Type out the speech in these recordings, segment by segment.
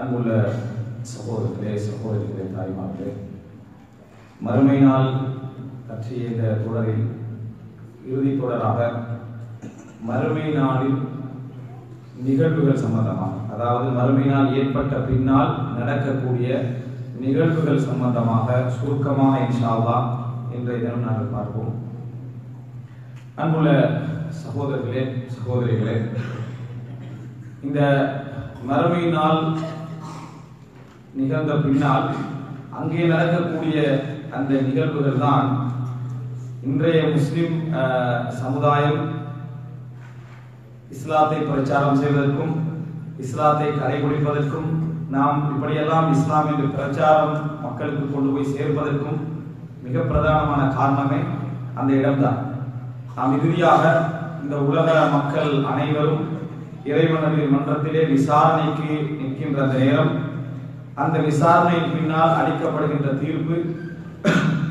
அன்புள்ள சகோதரர்களே, சகோதரிகளே, தாய்மார்களே, மறுமை நாள் பற்றிய இந்த தொடரில் இறுதி தொடராக மறுமை நாளில் நிகழ்வுகள் சம்பந்தமாக, அதாவது மறுமை நாள் ஏற்பட்ட பின்னால் நடக்கக்கூடிய நிகழ்வுகள் சம்பந்தமாக சுருக்கமாக இன்ஷா அல்லாஹ் இன்றைய தினம் நாங்கள் பார்ப்போம். அன்புள்ள சகோதரர்களே, சகோதரிகளே, இந்த மறுமை நாள் நிகழ்ந்த பின்னால் அங்கே நடக்கக்கூடிய அந்த நிகழ்வுகள் தான் இன்றைய முஸ்லிம் சமுதாயம் இஸ்லாத்தை பிரச்சாரம் செய்வதற்கும் இஸ்லாத்தை கடைபிடிப்பதற்கும் நாம் இப்படியெல்லாம் இஸ்லாம் என்று பிரச்சாரம் மக்களுக்கு கொண்டு போய் சேர்ப்பதற்கும் மிக பிரதானமான காரணமே அந்த இடம்தான். நாம் இறுதியாக இந்த உலக மக்கள் அனைவரும் இறைவனின் மன்றத்திலே விசாரணைக்கு நிற்கின்ற அந்த நேரம், அந்த விசாரணையின் பின்னால் அளிக்கப்படுகின்ற தீர்ப்பு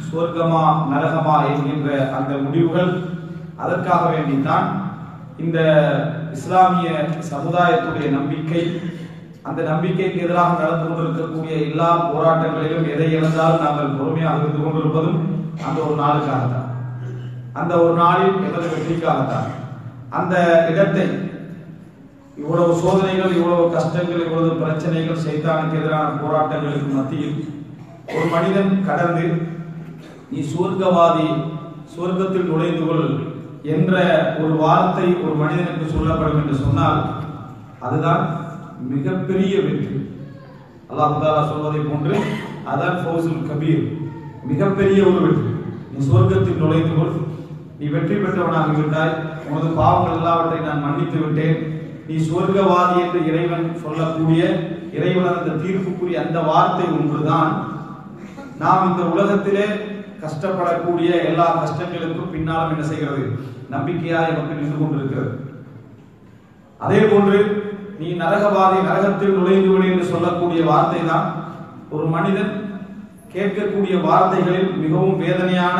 சொர்க்கமா நரகமா என்கின்ற அந்த முடிவுகள், அதற்காக வேண்டித்தான் இந்த இஸ்லாமிய சமுதாயத்துடைய நம்பிக்கை, அந்த நம்பிக்கைக்கு எதிராக நடந்து கொண்டிருக்கக்கூடிய எல்லா போராட்டங்களிலும் எதை இழந்தாலும் நாங்கள் பொறுமையாக இருந்து கொண்டிருப்பதும் அந்த ஒரு நாளுக்காகத்தான், அந்த ஒரு நாளில் எமது வெற்றிக்காகத்தான். அந்த இடத்தை இவ்வளவு சோதனைகள், இவ்வளவு கஷ்டங்கள், இவ்வளவு பிரச்சனைகள், சைத்தானுக்கு எதிரான போராட்டங்களுக்கு மத்தியில் ஒரு மனிதன் கடந்து நீ சொர்க்கவாதி, சொர்க்கத்தில் நுழைந்து கொள் என்ற ஒரு வார்த்தை ஒரு மனிதனுக்கு சொல்லப்படும் என்று சொன்னால் அதுதான் மிகப்பெரிய வெற்றி. அல்லாஹ் தஆலா சொல்வதை போன்று அதான் ஃபௌசுல் கபீர், மிகப்பெரிய ஒரு வெற்றி. நீ சொர்க்கத்தில் நுழைந்து கொள், நீ வெற்றி பெற்றவனாகி விட்டாய், உனது பாவங்கள் எல்லாவற்றையும் நான் மன்னித்து விட்டேன், நீ சொர்க்கவாதி என்று இறைவன் சொல்லக்கூடிய, இறைவன் அந்த தீர்ப்புக்குரிய அந்த வார்த்தை ஒன்றுதான் நாம் இந்த உலகத்திலே கஷ்டப்படக்கூடிய எல்லா கஷ்டங்களுக்கும் பின்னாலும் என்ன செய்கிறது, நம்பிக்கையாய் நமக்கு நின்று கொண்டிருக்கிறது. அதே போன்று நீ நரகவாதி, நரகத்தில் நுழைந்து விடு என்று சொல்லக்கூடிய வார்த்தை தான் ஒரு மனிதன் கேட்கக்கூடிய வார்த்தைகளில் மிகவும் வேதனையான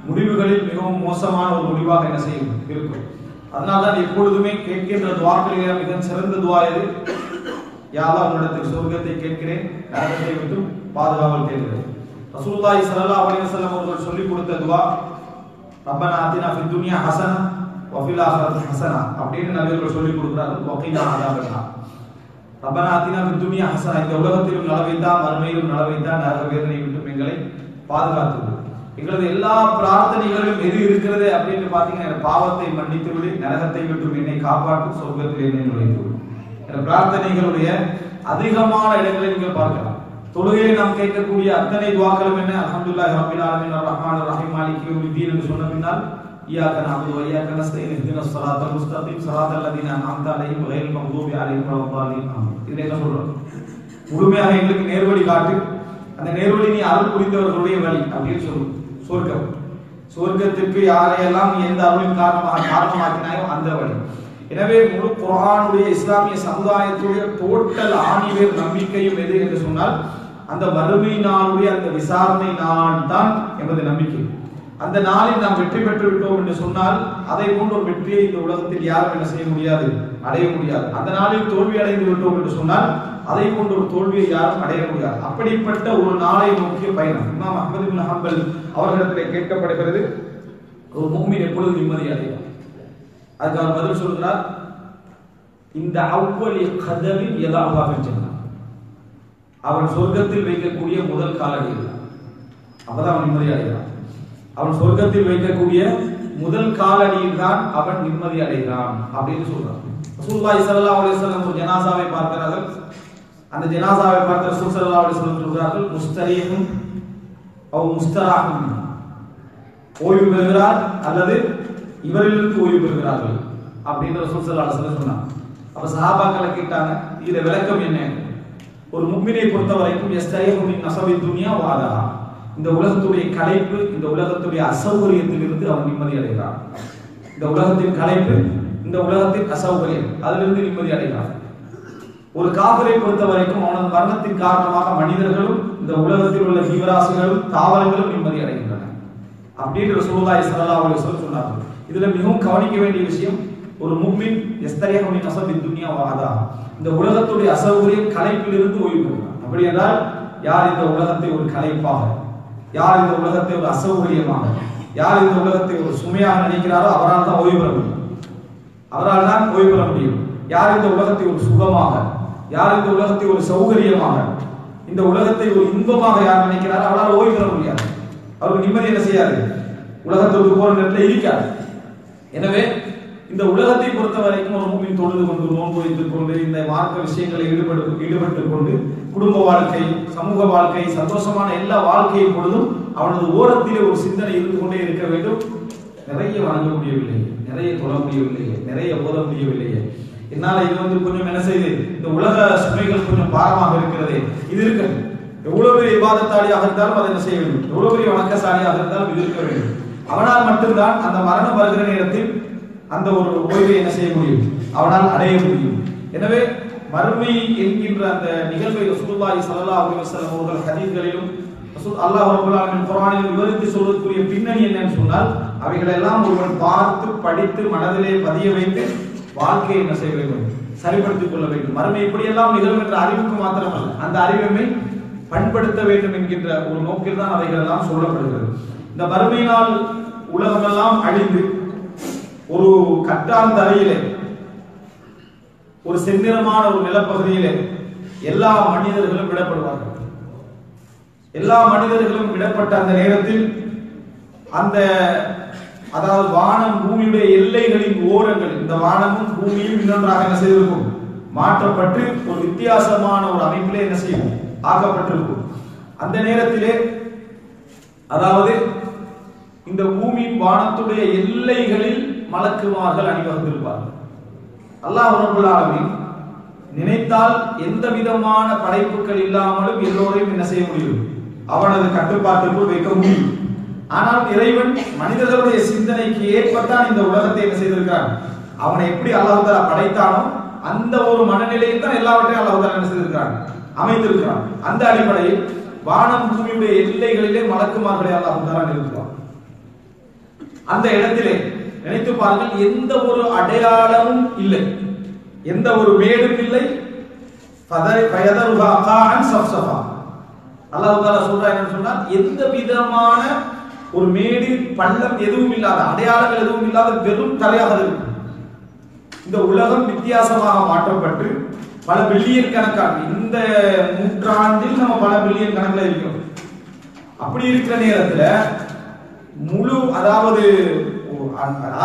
முடிவுகளில் மிகவும் மோசமான ஒரு முடிவாக என்ன செய்யும் இருக்கும். அதனால்தான் எப்பொழுதுமே கேட்கின்ற துவாக்களிலே மிக சிறந்த துவா எது? யா அல்லாஹ், உன்னிடத்தில் சொர்க்கத்தை கேட்கிறேன், நரகத்தை விட்டு பாதுகாவல் தேடுகிறேன். ரசூலுல்லாஹி ஸல்லல்லாஹு அலைஹி வஸல்லம் அவர்கள் சொல்லிக் கொடுத்த துவா ரப்பனா ஆத்தினா ஃபித் துன்யா ஹஸனா வ ஃபில் ஆখিরাতি ஹஸனா அப்படின்னு நபிகள் சொல்லிக் கொடுக்கிறார்கள். வகீனா அஸாபன்னார். ரப்பனா ஆத்தினா ஃபித் துன்யா ஹஸனா, இந்த உலகத்திலும் நலவைத்தா, மறுமையிலும் நலவைத்தா, நரக வேதனை விட்டு எங்களை பாதுகாத்து. எங்களது எல்லா பிரார்த்தனைகளிலும் எது இருக்கிறது அப்படின்னு பாத்தீங்கன்னா, பாவத்தை மன்னித்து விடு, நரகத்தை விட்டு என்னை காப்பாற்று, சொர்க்கத்தில் என்னை நுழைத்து விடு. இந்த பிரார்த்தனைகளுடைய அதிகமான இடங்களை நீங்கள் பார்க்கலாம். தொழுகையை நாம் கேட்கக்கூடிய அத்தனை துஆக்களும் என்ன? அல்ஹம்துலில்லாஹி ரப்பில் ஆலமீன் அர்ரஹ்மானிர் ரஹீம் மாலிகி யௌமித்தீன் என்று சொன்ன பின்னால் இய்யாக நஅபுது வ இய்யாக நஸ்தஈன் இஹ்தினஸ் ஸிராத்தல் முஸ்தகீம் ஸிராத்தல் லதீன அன்அம்த அலைஹிம் கைரில் மக்தூபி அலைஹிம் வலத்தாலின். இது என்ன சொல்றோம்? முழுமையாக எங்களுக்கு நேர்வழி காட்டு, அந்த நேர்வழி நீ அருள் புரிந்தவர்களுடைய வழி அப்படின்னு சொல்லுவோம். சொர்க்கம், சொர்க்கத்திற்கு யாரையெல்லாம் நீ எந்த அருளின் காரணமாக்கினாயோ அந்த வழி. எனவே முழு குர்ஆனுடைய இஸ்லாமிய சமுதாயத்துடைய டோட்டல் ஆணிவேர் நம்பிக்கையும் எது என்று சொன்னால் அந்த மறுமை நாளுடைய அந்த விசாரணை நாள் தான் எமது நம்பிக்கை. அந்த நாளில் நாம் வெற்றி பெற்று விட்டோம் என்று சொன்னால் அதை போன்ற ஒரு வெற்றியை இந்த உலகத்தில் யாரும் என்ன செய்ய முடியாது, அடைய முடியாது. அந்த நாளில் தோல்வி அடைந்து விட்டோம் என்று சொன்னால் அதை போன்ற ஒரு தோல்வியை யாரும் அடைய முடியாது. அப்படிப்பட்ட ஒரு நாளை நோக்கிய பயணம். இமாம் அஹ்மத் இப்னு ஹம்பல் அவர்களிடத்தில் கேட்கப்படுகிறது, ஒரு முஃமின் எப்பொழுது நிம்மதி அடைவார்? அதுக்கு அவர் பதில் சொல்கிறார், இந்த அவ்வலி கதவின் யதாஹா ஃபில் ஜன்னah, அவன் சொர்க்கத்தில் வைக்கக்கூடிய முதல் காலடியில், அப்பதான் அவன் நிம்மதி அடைகிறான். அவன் சொர்க்கத்தில் வைக்கக்கூடிய முதல் காலடியில் தான் அவன் நிம்மதி அடைகிறான் அப்படின்னு சொல்றான். ரசூலுல்லாஹி ஸல்லல்லாஹு அலைஹி வஸல்லம் ஒரு ஜனாசாவை பார்க்கிறார்கள். அந்த ஜனாசாவை பார்த்த ரசூல் ஸல்லல்லாஹு அலைஹி வஸல்லம் சொல்றார்கள், முஸ்தரீஹுன் அவ் முஸ்தராஹுன், ஓய்வு பெறுகிறார் அல்லது இவரிலிருந்து ஓய்வு பெறுகிறார்கள் அப்படின்னு ரசூல் ஸல்லல்லாஹு அலைஹி வஸல்லம் சொன்னாங்க. அப்ப சஹாபாக்களை கேட்டாங்க, இதுல விளக்கம் என்ன? ஒரு முஃமினை பொறுத்த வரைக்கும் யஸ்தரீஹு மின் நஸபி துன்யா வ அதஹா, இந்த உலகத்துடைய களைப்பு, இந்த உலகத்துடைய அசௌகரியத்திலிருந்து அவன் நிம்மதி அடைகிறான். இந்த உலகத்தின் களைப்பு, இந்த உலகத்தின் அசௌகரியம், அதிலிருந்து நிம்மதி அடைகிறான். ஒரு காஃபிரை பொறுத்த வரைக்கும் அவனது மரணத்தின் காரணமாக மனிதர்களும் இந்த உலகத்தில் உள்ள ஜீவராசிகளும் தாவரங்களும் நிம்மதி அடைகின்றன அப்படின்னு ரசூலுல்லாஹி ஸல்லல்லாஹு அலைஹி வஸல்லம் சொன்னார்கள். இதுல மிகவும் கவனிக்க வேண்டிய விஷயம், ஒரு முஃமின் யஸ்தரிஹு மின் நஸபி துன்யா வ அதா, இந்த உலகத்துடைய அசௌகரிய களைப்பிலிருந்து ஓய்வு பெறுவார். அப்படி என்றால் யார் இந்த உலகத்தை ஒரு களைப்பாக, யார் இந்த உலகத்தை ஒரு அசௌகரியமாக, யார் இந்த உலகத்தை ஒரு சுமையாக நினைக்கிறாரோ அவரால் தான் ஓய்வு பெற முடியும். அவரால் தான் ஓய்வு பெற முடியும். யார் இந்த உலகத்தை ஒரு சுகமாக, யார் இந்த உலகத்தை ஒரு சௌகரியமாக, இந்த உலகத்தை ஒரு இன்பமாக யார் நினைக்கிறாரோ அவரால் ஓய்வு பெற முடியாது. அவருக்கு நிம்மதி என்ன செய்யாது, உலகத்தோடு போற நேரத்தில் இருக்காது. எனவே இந்த உலகத்தை பொறுத்த வரைக்கும் ஒரு முஃமின் தொழுது கொண்டு, நோன்பு வைத்துக் கொண்டு, இந்த மார்க்க விஷயங்களில் ஈடுபட்டுக் கொண்டு, குடும்ப வாழ்க்கை, சமூக வாழ்க்கை, சந்தோஷமான எல்லா வாழ்க்கையை பொழுதும் அவனது ஓரத்திலே ஒரு சிந்தனை இருந்து கொண்டே இருக்க வேண்டும். நிறைய வணங்க முடியவில்லை, நிறைய தொழ முடியவில்லையே, நிறைய ஓத முடியவில்லையே, என்னால இது கொஞ்சம் என்ன செய்யுது, இந்த உலக சுமைகள் கொஞ்சம் பாரமாக இருக்கிறதே, இது இருக்கு. எவ்வளவு பெரிய இபாதத்தாளியாக இருந்தாலும் அதை என்ன செய்ய வேண்டும், எவ்வளவு பெரிய வணக்கசாலியாக இருந்தாலும் இது இருக்க வேண்டும். அவனால் மட்டும்தான் அந்த மரணம் வருகிற நேரத்தில் அந்த ஒரு ஓய்வை என்ன செய்ய முடியும், அவனால் அடைய முடியும். எனவே மறுமை என்கின்ற அந்த நிகழ்வை ரசூலுல்லாஹி ஸல்லல்லாஹு அலைஹி வஸல்லம் அவர்கள் ஹதீஸ்களிலும் அல்லாஹ் ரப்பல் ஆலமீன் குர்ஆனில் விவரித்து சொல்லக்கூடிய பின்னணி என்னன்னு சொன்னால், அவைகளெல்லாம் ஒருவன் பார்த்து படித்து மனதிலே பதிய வைத்து வாழ்க்கையை என்ன செய்ய வேண்டும், சரிப்படுத்திக் கொள்ள வேண்டும். மறுமை இப்படியெல்லாம் நிகழும் என்ற அறிவுக்கு மாத்திரமல்ல, அந்த அறிவை பண்படுத்த வேண்டும் என்கின்ற ஒரு நோக்கில் தான் அவைகள் எல்லாம் சொல்லப்படுகிறது. இந்த மறுமையினால் உலகமெல்லாம் அழிந்து ஒரு கட்டாந்தரையிலே, ஒரு செந்நிறமான ஒரு நிலப்பகுதியிலே எல்லா மனிதர்களும் விடப்படுவார்கள். எல்லா மனிதர்களும் விடப்பட்ட அந்த நேரத்தில் அந்த அதாவது வானம் பூமியுடைய எல்லைகளின் ஓரங்கள், இந்த வானமும் பூமியும் இன்னொன்றாக என்ன செய்திருக்கும், மாற்றப்பட்டு ஒரு வித்தியாசமான ஒரு அமைப்பிலே என்ன செய்யும், ஆக்கப்பட்டிருக்கும். அந்த நேரத்திலே அதாவது இந்த பூமி வானத்துடைய எல்லைகளில் மலக்குமார்கள் அணிவகுத்திருப்பார்கள். அல்லாஹ் ரப்பல் ஆலமீன் நினைத்தால் எந்த விதமான படைப்புகள் இல்லாமலும் எல்லோரையும் என்ன செய்ய முடியும், அவனது கட்டுப்பாட்டுக்குள் வைக்க முடியும். ஆனால் இறைவன் மனிதர்களுடைய சிந்தனைக்கு ஏற்பத்தான் இந்த உலகத்தை என்ன செய்திருக்கிறான், அவனை எப்படி அல்லாஹ் தஆலா படைத்தானோ அந்த ஒரு மனநிலையில் தான் எல்லாவற்றையும் அல்லாஹ் தஆலா என்ன செய்திருக்கிறான், அமைத்திருக்கிறான். அந்த அடிப்படையில் வானம் பூமியுடைய எல்லைகளிலே மலக்குமார்களை அல்லாஹ் தஆலா நிறுத்துவான். அந்த இடத்திலே நினைத்து பாருங்கள், எந்த ஒரு அடையாளமும் இல்லை, எந்த ஒரு மேடும் இல்லை. அல்லாஹ் தஆலா சொல்றான் என்ன சொன்னால், எந்த விதமான ஒரு மேடு பள்ளம் எதுவும் இல்லாத, அடையாளங்கள் எதுவும் இல்லாத வெறும் தரையாக இருக்கும். இந்த உலகம் வித்தியாசமாக மாற்றப்பட்டு பல பில்லியன் கணக்கான, இந்த நூற்றாண்டில் நம்ம பல பில்லியன் கணக்கில் இருக்கிறோம். அப்படி இருக்கிற நேரத்துல முழு அதாவது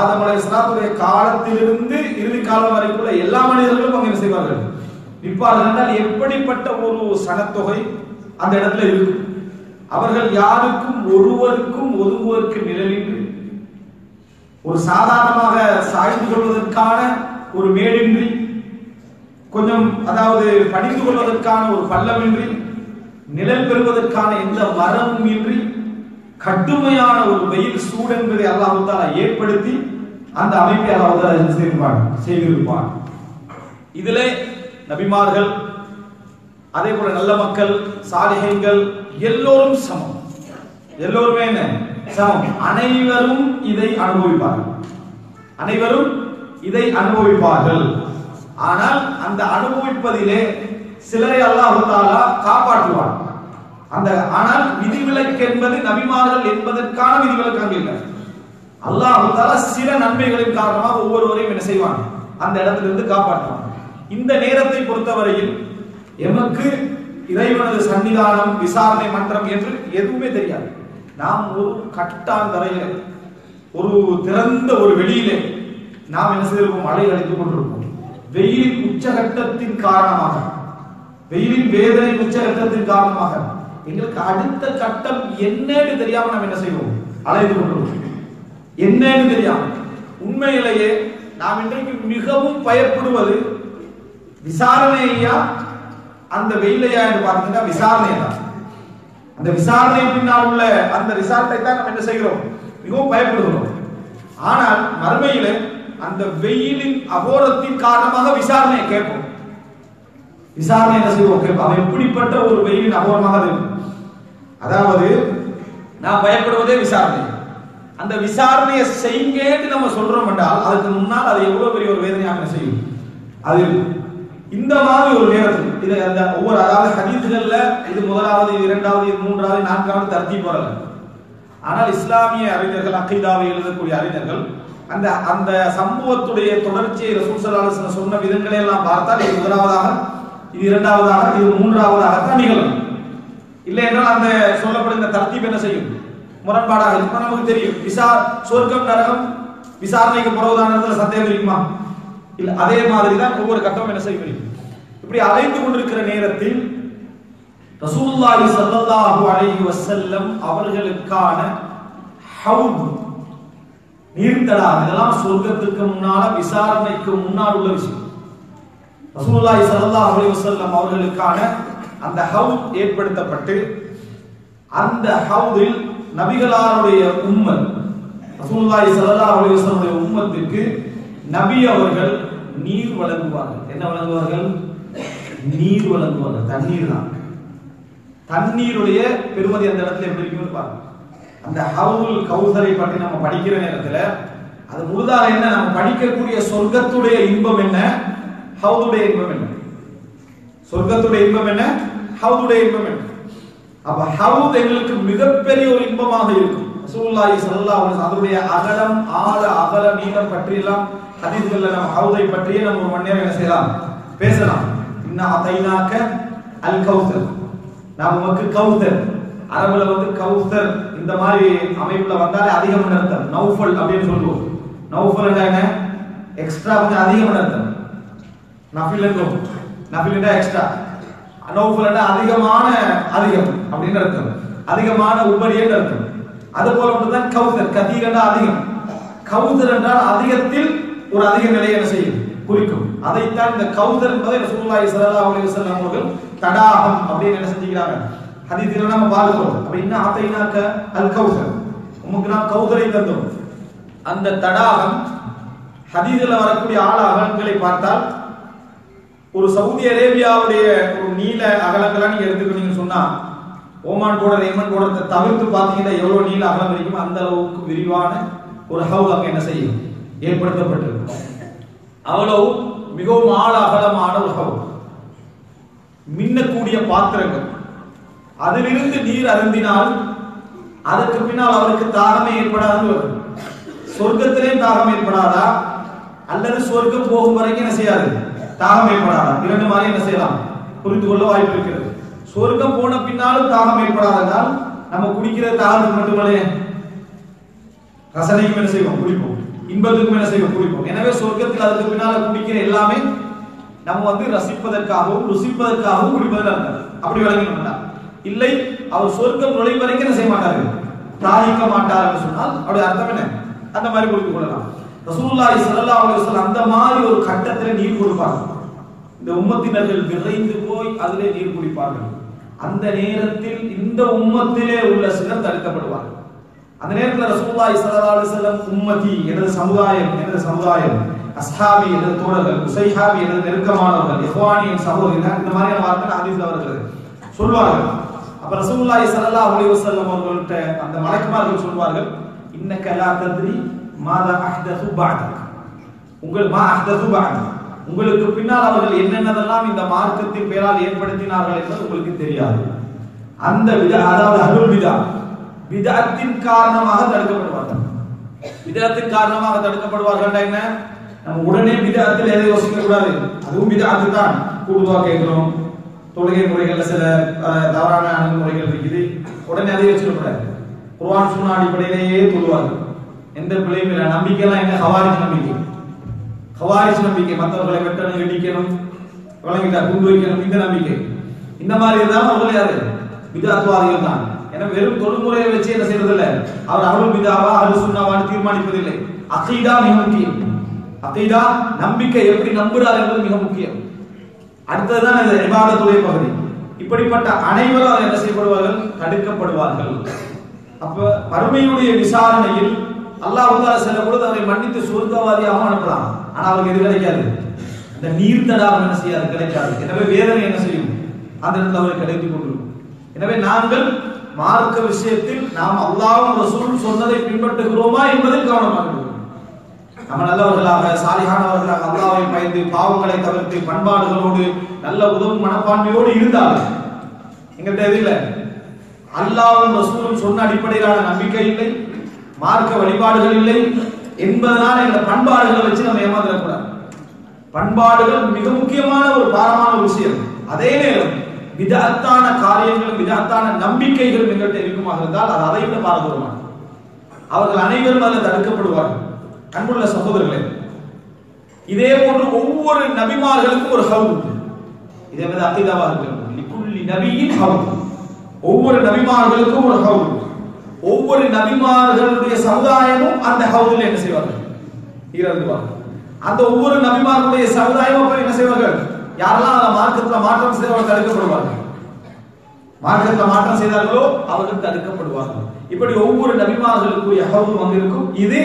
ஆதம் அலைஹிஸ்ஸலாத்துடைய காலத்திலிருந்து இறுதி காலம் வரைக்குள்ள எல்லா மனிதர்களும் அங்கே செய்வார்கள், நிற்பார்கள். என்றால் எப்படிப்பட்ட ஒரு சனத்தொகை அந்த இடத்துல இருக்கு. அவர்கள் யாருக்கும் ஒருவருக்கும் ஒருவருக்கு நிழலின்றி, ஒரு சாதாரணமாக சாய்ந்து கொள்வதற்கான ஒரு மேடின்றி, கொஞ்சம் அதாவது படிந்து கொள்வதற்கான ஒரு பள்ளமின்றி, நிழல் பெறுவதற்கான எந்த மரமும் இன்றி, கடுமையான ஒரு வெயில் சூடு என்பதை அல்லாஹ் தஆலா ஏற்படுத்தி அந்த அமைப்பை அல்லாஹ் தஆலா செய்திருப்பான். இதிலே நபிமார்கள், அதே போல நல்ல மக்கள், சாலிஹீன்கள் எல்லோரும் சமம். எல்லோருமே என்ன சமம், அனைவரும் இதை அனுபவிப்பார்கள், அனைவரும் இதை அனுபவிப்பார்கள். ஆனால் அந்த அனுபவிப்பதிலே சிலரை அல்லாஹ் தஆலா காப்பாற்றுவான். அந்த ஆனால் விதிவிலக்கு என்பது நபிமார்கள் என்பதற்கான விதிவிலக்கு அங்கே இல்லை. அல்லாஹ் தஆலா சில நன்மைகளின் காரணமாக ஒவ்வொருவரையும் என்ன செய்வான், அந்த இடத்திலிருந்து காப்பாற்றுவான். இந்த நேரத்தை பொறுத்தவரையில் எமக்கு இறைவனது சன்னிதானம், விசாரணை மன்றம் என்று எதுவுமே தெரியாது. நாம் ஒரு கட்டாந்தரையில, ஒரு திறந்த ஒரு வெளியிலே நாம் என்ன செய்திருப்போம், மழை அடித்துக் கொண்டிருப்போம். வெயிலின் உச்சகட்டத்தின் காரணமாக, வெயிலின் வேதனை உச்சகட்டத்தின் காரணமாக எங்களுக்கு அடுத்த கட்டம் என்னன்னு தெரியாம நாம் என்ன செய்வோம், அலைந்து கொண்டிருப்போம். என்னன்னு தெரியாம உண்மையிலேயே நாம் இன்றைக்கு மிகவும் பயப்படுவது விசாரணையா அந்த வெயிலையா என்று பார்த்தீங்கன்னா விசாரணை தான். அந்த விசாரணை பின்னால் உள்ள அந்த ரிசால்ட்டை தான் நம்ம என்ன செய்கிறோம், மிகவும் பயப்படுகிறோம். ஆனால் மறுமையில அந்த வெயிலின் அகோரத்தின் காரணமாக விசாரணையை கேட்போம். விசாரணை என்ன செய்வோம், கேட்போம். அது எப்படிப்பட்ட ஒரு வெயிலின் அகோரமாக இருக்கும். அதாவது நான் பயப்படுவதே விசாரணை. அந்த விசாரணையை செய்யுங்கன்னு நம்ம சொல்றோம் என்றால் அதுக்கு முன்னால் அது எவ்வளவு பெரிய ஒரு வேதனையாக செய்யும். அது இந்த மாதிரி ஒரு நேரத்தில் இது அந்த ஒவ்வொரு அதாவது ஹதீஸ்கள்ல இது முதலாவது, இது இரண்டாவது, இது மூன்றாவது, நான்காவது தர்த்தீப் வரல. ஆனால் இஸ்லாமிய அறிஞர்கள், அகீதாவை எழுதக்கூடிய அறிஞர்கள் அந்த அந்த சம்பவத்துடைய தொடர்ச்சியை ரசூல் ஸல்லல்லாஹு அலைஹி வஸல்லம் சொன்ன விதங்களை எல்லாம் பார்த்தால் இது முதலாவதாக, இது இரண்டாவதாக, இது மூன்றாவதாக தான் நிகழும். இல்லை என்றால் அந்த சொல்லப்படுகிற தர்த்தீப் என்ன செய்யும்? முரண்பாடாக இருக்கும். நமக்கு தெரியும் சொர்க்கம் நரகம் விசாரணைக்கு பிறகுதான் சந்தேகம் இருக்குமா? இல்ல. அதே மாதிரி தான் ஒவ்வொரு கட்டம் என்ன செய்யும். இப்படி அலைந்து கொண்டிருக்கிற நேரத்தில் ரசூலுல்லாஹி ஸல்லல்லாஹு அலைஹி வஸல்லம் அவர்களுக்கான ஹவுத் நீர்த்தடா இதெல்லாம் சொர்க்கத்துக்கு முன்னால விசாரணைக்கு முன்னால் உள்ள விஷயம். ரசூலுல்லாஹி ஸல்லல்லாஹு அலைஹி வஸல்லம் அவர்களுக்கான அந்த ஹவுத் ஏற்படுத்தப்பட்டு அந்த ஹவுதில் நபிகளாருடைய உம்மத் ரசூலுல்லாஹி ஸல்லல்லாஹு அலைஹி வஸல்லம் உம்மத்துக்கு நபி அவர்கள் நீர் வழங்குவார்கள். என்ன வழங்குவார்கள்? நீர் வழங்குவார்கள். தண்ணீர் தான். தண்ணீருடைய பெருமதி அந்த இடத்துல எப்படி இருக்குன்னு பாருங்க. அந்த ஹவுல் கௌசரை பற்றி நம்ம படிக்கிற நேரத்துல அது முழுதாக என்ன, நம்ம படிக்கக்கூடிய சொர்க்கத்துடைய இன்பம் என்ன, ஹவுதுடைய இன்பம் என்ன, சொர்க்கத்துடைய இன்பம் என்ன, ஹவுதுடைய இன்பம் என்ன. அப்ப ஹவுத் எங்களுக்கு மிகப்பெரிய ஒரு இன்பமாக இருக்கும். ரசூலுல்லாஹி ஸல்லல்லாஹு அலைஹி வஸல்லம் அதனுடைய அகலம், ஆழ, அகல, நீளம் பற்றி எல்லாம் ஹதீஸ்கள்ல நம்ம ஹவுதை பற்றியே நம்ம ஒரு மணி நேரம் என்ன செய்யலாம், பேசலாம். இன்னா அதைனாக அல் கௌசர், நாம் உமக்கு கௌசர். அரபுல கௌசர் இந்த மாதிரி அமைப்புல வந்தாலே அதிகம் அர்த்தம். நௌஃபல் அப்படின்னு சொல்லுவோம். நௌஃபல் என்ன? எக்ஸ்ட்ரா, கொஞ்சம் அதிகம் அர்த்தம். நஃபில் என்றும், நஃபில் என்றா எக்ஸ்ட்ரா, நௌஃபல் என்றா அதிகமான, அதிகம் அப்படின்னு அர்த்தம். அதிகமான உபரின்னு அர்த்தம். அது போல ஒன்றுதான் கௌசர். கதீர் என்றால் அதிகம், கௌசர் என்றால் அதிகத்தில் ஒரு அதிக நிலையை என்ன செய்யும், குறிக்கும். அதைத்தான் இந்த கௌசர் என்பதை ரசூலுல்லாஹி ஸல்லல்லாஹு அலைஹி வஸல்லம் அவர்கள் தடாகம் அப்படின்னு என்ன செஞ்சுக்கிறாங்க, ஹதீஸ்ல நம்ம பார்க்கிறோம். அப்ப இன்ன ஆதைனாக அல் கௌசர், உமக்கு நாம் கௌசரை தந்தோம். அந்த தடாகம் ஹதீஸ்ல வரக்கூடிய ஆழ அகலங்களை பார்த்தால் ஒரு சவுதி அரேபியாவுடைய ஒரு நீள அகலங்களா நீங்க எடுத்துக்கிட்டீங்கன்னு சொன்னா ஓமான் போர்டர், ஏமன் போர்டரை தவிர்த்து பார்த்தீங்கன்னா எவ்வளவு நீள அகலம் இருக்குமோ அந்த அளவுக்கு விரிவான ஒரு ஹவுஸ் அங்க என்ன செய்யும், ஏற்படுத்தப்பட்டிருக்கு. அவ்வளவு மிகவும் ஆழ அகலமான ஒரு ஹவுஸ். மின்னக்கூடிய பாத்திரங்கள், அதிலிருந்து நீர் அருந்தினால் அதற்கு பின்னால் அவருக்கு தாகமே ஏற்படாது. சொர்க்கத்திலே தாகம் ஏற்படாதா அல்லது சொர்க்கம் போகும் வரைக்கும் என்ன செய்யாது, தாகம் ஏற்படாதா? இரண்டு மாதிரி என்ன செய்யலாம், புரிந்து கொள்ள வாய்ப்பு இருக்கிறது. சொர்க்கம் போன பின்னாலும் தாகம் ஏற்படாததால் நம்ம குடிக்கிற தாகத்துக்கு மட்டுமல்ல, ரசனைக்கும் என்ன செய்வோம், குடிப்போம். இன்பத்துக்கும் என்ன செய்வோம், குடிப்போம். எனவே சொர்க்கத்தில் அதுக்கு பின்னால குடிக்கிற எல்லாமே நம்ம ரசிப்பதற்காகவும் ருசிப்பதற்காகவும் குடிப்பதில் அப்படி வழங்கினோம்னா இல்லை, அவர் சொர்க்கம் நுழை வரைக்கும் என்ன செய்ய மாட்டாரு, தாகிக்க மாட்டார் என்று சொன்னால் அவருடைய அர்த்தம் என்ன, அந்த மாதிரி புரிந்து கொள்ளலாம். ரசூலுல்லாஹி ஸல்லல்லாஹு அலைஹி வஸல்லம் அந்த மாதிரி ஒரு கட்டத்தில் நீர் கொடுப்பார்கள். இந்த உம்மத்தினர்கள் விரைந்து போய் அதிலே நீர் குடிப்பார்கள். அந்த நேரத்தில் இந்த உம்மத்திலே உள்ள சிலர் தடுக்கப்படுவார்கள். அந்த நேரத்தில் ரசூலுல்லாஹி ஸல்லல்லாஹு அலைஹி வஸல்லம் உம்மதி, எனது சமுதாயம், எனது சமுதாயம், அஸ்ஹாபி எனது தோழர்கள், உஸைஹாபி எனது நெருக்கமானவர்கள், இஹ்வானி என் சகோதரர்கள், இந்த மாதிரியான வார்த்தைகள் ஹதீஸ்ல வருகிறது சொல்வார்கள். அப்ப ரசூலுல்லாஹி ஸல்லல்லாஹு அலைஹி வஸல்லம் அவர்கள்ட்ட அந்த மலக்குமார்கள் சொல்வார்கள், இன்னக லா தத்ரி மாதா அஹ்தஸு பஅதக், உங்களுக்கு பின்னால் அவர்கள் என்னென்னதெல்லாம் இந்த மார்க்கத்தின் பெயரால் ஏற்படுத்தினார்கள் என்பது உங்களுக்கு தெரியாது. அந்த அதாவது அருள் விதத்தின் காரணமாக தடுக்கப்படுவார்கள். விதத்தின் காரணமாக தடுக்கப்படுவார்கள் என்ன, நம்ம உடனே விதத்தில் எதை யோசிக்க கூடாது, அதுவும் விதத்து தான். கூடுதலா கேட்கிறோம், தொழுகை முறைகள்ல சில தவறான அணுகுமுறைகள் இருக்குது, உடனே அதை வச்சிடக்கூடாது. குர்ஆன் சுன்னா அடிப்படையிலேயே தொழுவார்கள், எந்த பிழையும் இல்லை. நம்பிக்கைலாம் என்ன, ஹவாரிஜ் நம்பிக்கை, ஹவாரிஜ் நம்பிக்கை, மற்றவர்களை வெட்டணும், இடிக்கணும், வழங்கிட்டா குண்டு வைக்கணும், இந்த நம்பிக்கை. இந்த மாதிரி தான் அவர்கள் யாரு, விதத்துவாதிகள் தான். ஏன்னா வெறும் தொழுமுறையை வச்சு என்ன செய்யறதில்லை, அவர் அருள் விதாவா அருள் சுன்னாவான்னு தீர்மானிப்பதில்லை. அகீதா மிக முக்கியம். அகீதா நம்பிக்கை, எப்படி நம்புறார் என்பது மிக முக்கியம். அடுத்ததுதான் இந்த இபாதத்துடைய பகுதி. இப்படிப்பட்ட அனைவரும் என்ன செய்யப்படுவார்கள், தடுக்கப்படுவார்கள். அப்ப மறுமையுடைய விசாரணையில் அல்லாஹ் சில பொழுது அவரை மன்னித்து சொர்க்கவாதியாக அனுப்பலாம். ஆனா அவருக்கு எது கிடைக்காது, இந்த நீர் தடாகம் என்ன செய்யாது, கிடைக்காது. எனவே வேதனை என்ன செய்யும், அந்த இடத்துல அவரை கிடைத்துக் கொண்டிருக்கும். எனவே நாங்கள் மார்க்க விஷயத்தில் நாம் அல்லாஹ்வும் ரசூலும் சொன்னதை பின்பற்றுகிறோமா என்பதில் கவனமாக இருக்கணும். நம்ம நல்லவர்களாக சாலிஹானவர்களாக அல்லாஹ்வை பயந்து பாவங்களை தவிர்த்து பண்பாடுகளோடு நல்ல உதவும் மனப்பான்மையோடு இருந்தாலும் எங்கள்கிட்ட எது இல்லை, அல்லாஹ்வும் ரசூலும் சொன்ன அடிப்படையிலான நம்பிக்கை இல்லை, மார்க்க வழிபாடுகள் இல்லை என்பதனால் இந்த பண்பாடுகளை வச்சு நம்ம ஏமாந்துடக்கூடாது. பண்பாடுகள் மிக முக்கியமான ஒரு பாரமான ஒரு விஷயம். அதே நேரம் விதத்தான காரியங்களும் விதத்தான நம்பிக்கைகள் எங்கள்கிட்ட இருக்குமாக இருந்தால் அது அதை விட பாரதூரமானது. அவர்கள் அனைவரும் அதில் தடுக்கப்படுவார்கள். அன்புள்ள சகோதரர்களே, இதே போன்று ஒவ்வொரு நபிமார்களுக்கும் ஒரு ஹவுத், இதே மாதிரி அகீதாவாக இருக்கிறது. லிக்குல்லி நபியின் ஹவுத், ஒவ்வொரு நபிமார்களுக்கும் ஒரு ஹவுத். ஒவ்வொரு நபிமார்களுடைய சமுதாயமும் அந்த ஹவுதில் என்ன செய்வார்கள்? இறங்குவார்கள். அந்த ஒவ்வொரு நபிமார்களுடைய சமுதாயமும் அப்ப என்ன செய்வார்கள்? யாரெல்லாம் அந்த மார்க்கத்தில் மாற்றம் செய்தவர்கள் தடுக்கப்படுவார்கள். மார்க்கத்தில் மாற்றம் செய்தார்களோ அவர்கள் தடுக்கப்படுவார்கள். இப்படி ஒவ்வொரு நபிமார்களுக்குரிய ஹவுத் வந்திருக்கும். இது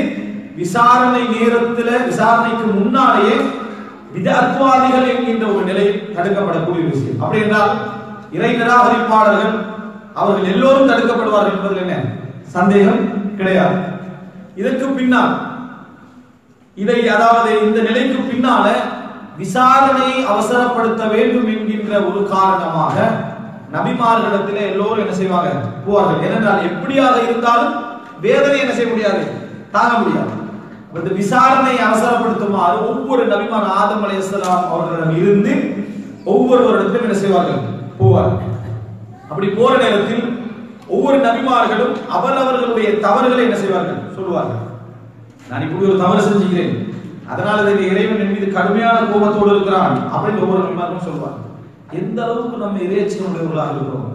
விசாரணை நேரத்தில், விசாரணைக்கு முன்னாலேயே விதத்வாதிகள் என்கின்ற ஒரு நிலை தடுக்கப்படக்கூடிய விஷயம். அப்படி என்றால் இறை நிராகரிப்பாளர்கள் அவர்கள் எல்லோரும் தடுக்கப்படுவார்கள் என்பதில் என்ன சந்தேகம் கிடையாது. இதற்கு பின்னால் அதாவது இந்த நிலைக்கு பின்னால விசாரணையை அவசரப்படுத்த வேண்டும் என்கின்ற ஒரு காரணமாக நபிமார்களிடத்திலே எல்லோரும் என்ன செய்வாங்க? போவார்கள். ஏனென்றால் எப்படியாக இருந்தாலும் வேதனை என்ன செய்ய முடியாது, தாங்க முடியாது. இந்த விசாரணையை அவசரப்படுத்துமாறு ஒவ்வொரு நபிமான ஆதம் அலைஹிஸ்ஸலாம் அவர்களிடம் இருந்து ஒவ்வொருவரிடத்திலும் என்ன செய்வார்கள்? போவார்கள். அப்படி போற நேரத்தில் ஒவ்வொரு நபிமார்களும் அவரவர்களுடைய தவறுகளை என்ன செய்வார்கள்? சொல்லுவார்கள். நான் இப்படி ஒரு தவறு செஞ்சுக்கிறேன், அதனால இறைவன் என் மீது கடுமையான கோபத்தோடு இருக்கிறான் அப்படின்னு ஒவ்வொரு நபிமார்களும் சொல்லுவார்கள். எந்த அளவுக்கு நம்ம இறையச்சம் உடையவர்களாக இருக்கிறோமோ,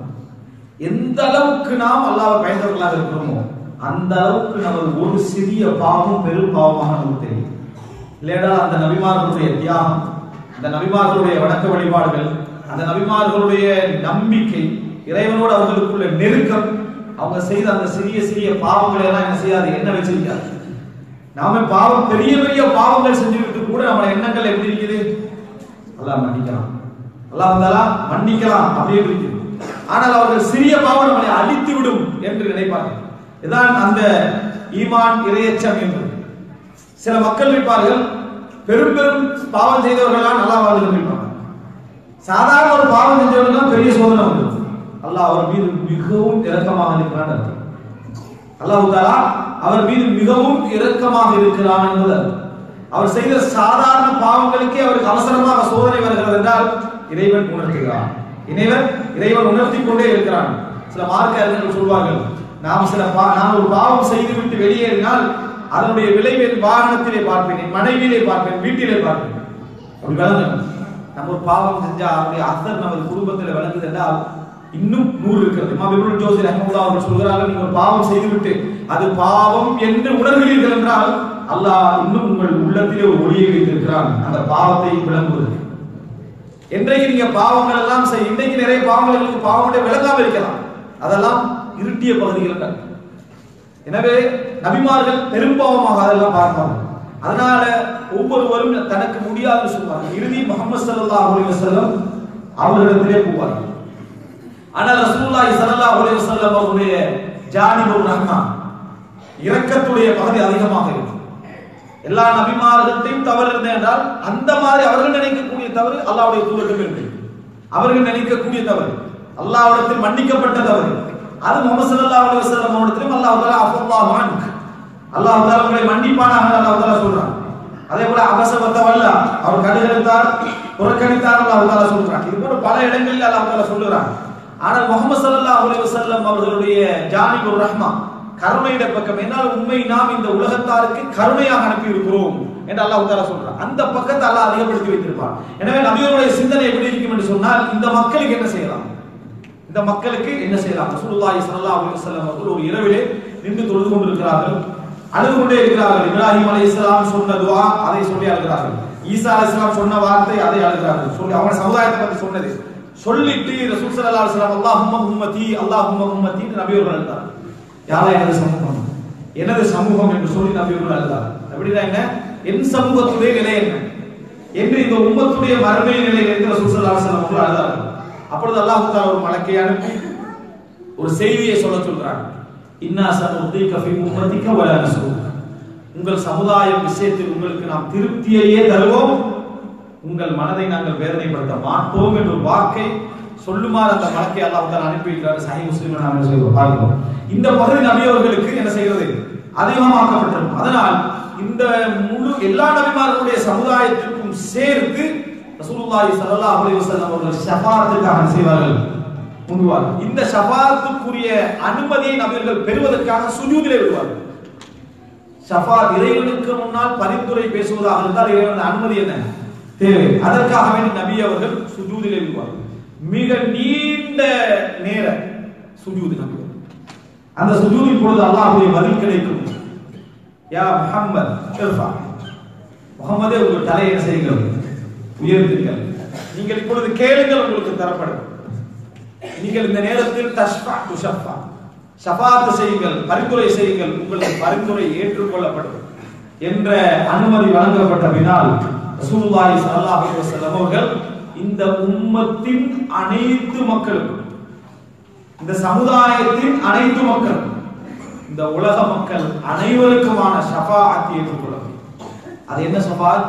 எந்த அளவுக்கு நாம் அல்லாஹ்வை பயந்தவர்களாக இருக்கிறோமோ, அந்த அளவுக்கு நமது ஒரு சிறிய பாவம் பெரும் பாவமாக நமக்கு தெரியும். இல்லையா? அந்த நபிமார்களுடைய தியாகம், அந்த நபிமார்களுடைய வணக்க வழிபாடுகள், அந்த நபிமார்களுடைய நம்பிக்கை, இறைவனோடு அவர்களுக்குள்ள நெருக்கம், அவங்க செய்த அந்த சிறிய சிறிய பாவங்களை எல்லாம் என்ன செய்யாது, என்ன வச்சிருக்காது. நாம பாவம் பெரிய பெரிய பாவங்கள் செஞ்சுக்கிட்டு கூட நம்ம எண்ணங்கள் எப்படி இருக்குது? அல்லாஹ் மன்னிக்கலாம், அல்லாஹ் தஆலா மன்னிக்கலாம் அப்படின்னு இருக்குது. ஆனால் அவர்கள் சிறிய பாவம் நம்மளை அழித்து விடும் என்று நினைப்பார்கள். இதான் அந்த ஈமான் இறையச்சம் என்று. சில மக்கள் இருப்பார்கள், பெரும் பெரும் பாவம் செய்தவர்கள்லாம் நல்லா வாழ்ந்து இருப்பாங்க. சாதாரண ஒரு பாவம் செஞ்சவர்கள் பெரிய சோதனை உண்டு. அல்லாஹ் அவர் மீது மிகவும் இரக்கமாக இருக்கிறான். அல்லாஹ் தஆலா அவர் மீது மிகவும் இரக்கமாக இருக்கிறான் என்பது. அவர் செய்த சாதாரண பாவங்களுக்கே அவருக்கு அவசரமாக சோதனை வருகிறது என்றால் இறைவன் உணர்த்துகிறான். இறைவன் உணர்த்தி கொண்டே இருக்கிறான். சில மார்க்க அறிஞர்கள் சொல்வார்கள், நான் ஒரு பாவம் செய்துவிட்டு வெளியேறினால் அதனுடைய விளைவை வாகனத்திலே பார்ப்பேன், என் மனைவியிலே பார்ப்பேன், வீட்டிலே பார்ப்பேன். அப்படி விளங்கணும். நம்ம ஒரு பாவம் செஞ்சா அவருடைய அசர் நமது குடும்பத்தில் விளங்குது என்றால் இன்னும் 100 இருக்கிறது. இமாம் இப்னு ஜௌஸி ரஹ்மத்துல்லாஹி அவர்கள் சொல்கிறார்கள், நீங்கள் ஒரு பாவம் செய்துவிட்டு அது பாவம் என்று உணர்கிறீர்கள் என்றால் அல்லாஹ் இன்னும் உங்கள் உள்ளத்திலே ஒரு ஒளியை வைத்திருக்கிறான், அந்த பாவத்தை விளங்குவது. என்றைக்கு நீங்க பாவங்கள் எல்லாம் இன்றைக்கு நிறைய பாவங்களுக்கு பாவங்களுடைய விளங்காம இருக்கலாம், அதெல்லாம் இருட்டிய பகுதிகள். எனவே நபிமார்கள் பெரும்பாவமாக அதெல்லாம் பார்ப்பாங்க. அதனால ஒவ்வொருவரும் தனக்கு முடியாது சொல்வார்கள். இறுதி முஹம்மது ஸல்லல்லாஹு அலைஹி வஸல்லம் அவர்களிடத்திலே போவார்கள். ஆனால் ரசூலுல்லாஹி ஸல்லல்லாஹு அலைஹி வஸல்லம் அவருடைய ஜானிபுர் ரஹ்மா, இரக்கத்துடைய பகுதி அதிகமாக இருக்கும். எல்லா நபிமார்களையும் தவறு இருந்தது என்றால் அந்த மாதிரி அவர்கள் நினைக்கக்கூடிய தவறு அல்லாஹ்வுடைய தூதரிடம் இருக்கு. அவர்கள் நினைக்கக்கூடிய தவறு அல்லாஹ்விடத்தில் மன்னிக்கப்பட்ட தவறு, அது முஹம்மது ஸல்லல்லாஹு அலைஹி வஸல்லம் அவரிடத்திலும் அல்லாஹ் தஆலா அஃபல்லாஹு அன்ஹு, அல்லாஹ் தஆலா உங்களை மன்னிப்பானாக அல்லாஹ் தஆலா சொல்றான். அதே போல அபஸ வதவல்லா, அவர் கடுகெடுத்தார், புறக்கணித்தார் அல்லாஹ் தஆலா சொல்றான். இது போல பல இடங்களில் அல்லாஹ் தஆலா சொல்றான். ஆனால் முஹம்மது ஸல்லல்லாஹு அலைஹி வஸல்லம் அவர்களுடைய ஜானிபுர் ரஹ்மா, கருணையிட பக்கம், என்னால் உண்மை நாம் இந்த உலகத்தாருக்கு கருணையாக அனுப்பி இருக்கிறோம் என்று அல்லாஹ் தஆலா சொல்றான். அந்த பக்கத்தை அல்லாஹ் அதிகப்படுத்தி வைத்திருப்பான். எனவே நபியோருடைய சிந்தனை எப்படி இருக்கும் என்று சொன்னால், இந்த மக்களுக்கு என்ன செய்யலாம், இந்த மக்களுக்கு என்ன செய்யலாம். ரசூலுல்லாஹி ஸல்லல்லாஹு அலைஹி வஸல்லம் அவர்கள் ஒரு இரவிலே நின்று தொழுது கொண்டிருக்கிறார்கள், அழுது கொண்டே இருக்கிறார்கள். இப்ராஹிம் அலைஹிஸ்ஸலாம் சொன்ன துஆ அதை சொல்லி அழுகிறார்கள். ஈசா அலைஹிஸ்ஸலாம் சொன்ன வார்த்தை அதை அழுகிறார்கள். சொல்லி அவங்க சமுதாயத்தை பற்றி சொன்னது சொல்லிட்டு ரசூல் ஸல்லல்லாஹு அலைஹி வஸல்லம் அல்லாஹும்ம உம்மதி அல்லாஹும்ம உம்மதி நபியோர்கள் அழுதார். யாரா எனது சமூகம், எனது சமூகம் என்று சொல்லி நபியோர்கள் அழுதார். அப்படின்னா என்ன, என் சமூகத்துடைய நிலை என்ன என்று இந்த உம்மத்துடைய மறுமை நிலையிலிருந்து ரசூல் ஸல்லல்லாஹு அலைஹி வஸல்லம் அவர்கள் அழுதார்கள். அப்பொழுது அல்லாஹ் தஆலா ஒரு மலக்கை அனுப்பி ஒரு செய்தியை சொல்றாங்க. இன்னா சனுதீக ஃபீ உம்மதிக வலா நஸ்ருக. உங்கள் சமுதாய விஷயத்தில் உங்களுக்கு நாம் திருப்தியையே தருவோம், உங்கள் மனதை நாங்கள் வேதனைப்படுத்த மாட்டோம் என்ற ஒரு வாக்கை சொல்லுமாறு அந்த வழக்கை அல்லாஹ் தஆலா அனுப்பி வைக்கிறார். சஹீஹ் முஸ்லிம்ல நாம் பார்க்கிறோம். இந்த பகுதி நபி அவர்களுக்கு என்ன செய்கிறது? அதிகமாக்கப்பட்டிருக்கும். அதனால் இந்த முழு எல்லா நபிமார்களுடைய சமுதாயத்திற்கும் சேர்த்து ரசூலுல்லாஹி ஸல்லல்லாஹு அலைஹி வஸல்லம் அவர்கள் ஷஃபாஅத்துக்காக செய்வார்கள், முன்வார்கள். இந்த ஷஃபாஅத்துக்குரிய அனுமதியை நபிகள் பெறுவதற்காக சுஜூதிலே விடுவார்கள். ஷஃபாஅத் இறைவனுக்கு முன்னால் பரிந்துரை பேசுவதாக இருந்தால் இறைவனுடைய அனுமதி என்ன தேவை. அதற்காக வேண்டி நபி அவர்கள் சுஜூதிலே விடுவார்கள். மிக நீண்ட நேர சுஜூத் நபி. அந்த சுஜூதின் பொழுது அல்லாஹ்வுடைய பதில் கிடைக்கும். யா முஹம்மத் இர்ஃபா, முஹம்மதே உங்கள் தலையை செய்யுங்கள், உயர்த்துங்கள். நீங்கள் இப்பொழுது கேளுங்கள், உங்களுக்கு தரப்படும். நீங்கள் இந்த நேரத்தில் தஷ்ஃபா துஷஃபா, ஷஃபாஅத் செய்யுங்கள், பரிந்துரை செய்யுங்கள், உங்களுக்கு பரிந்துரை ஏற்றுக்கொள்ளப்படும் என்ற அனுமதி வழங்கப்பட்ட பின்னால் ரசூலுல்லாஹி ஸல்லல்லாஹு அலைஹி வஸல்லம் அவர்கள் இந்த உம்மத்தின் அனைத்து மக்களுக்கும், இந்த சமுதாயத்தின் அனைத்து மக்கள், இந்த உலக மக்கள் அனைவருக்குமான ஷஃபாஅத் ஏற்றுக்கொள்ளப்படும். அது என்ன ஷஃபாஅத்?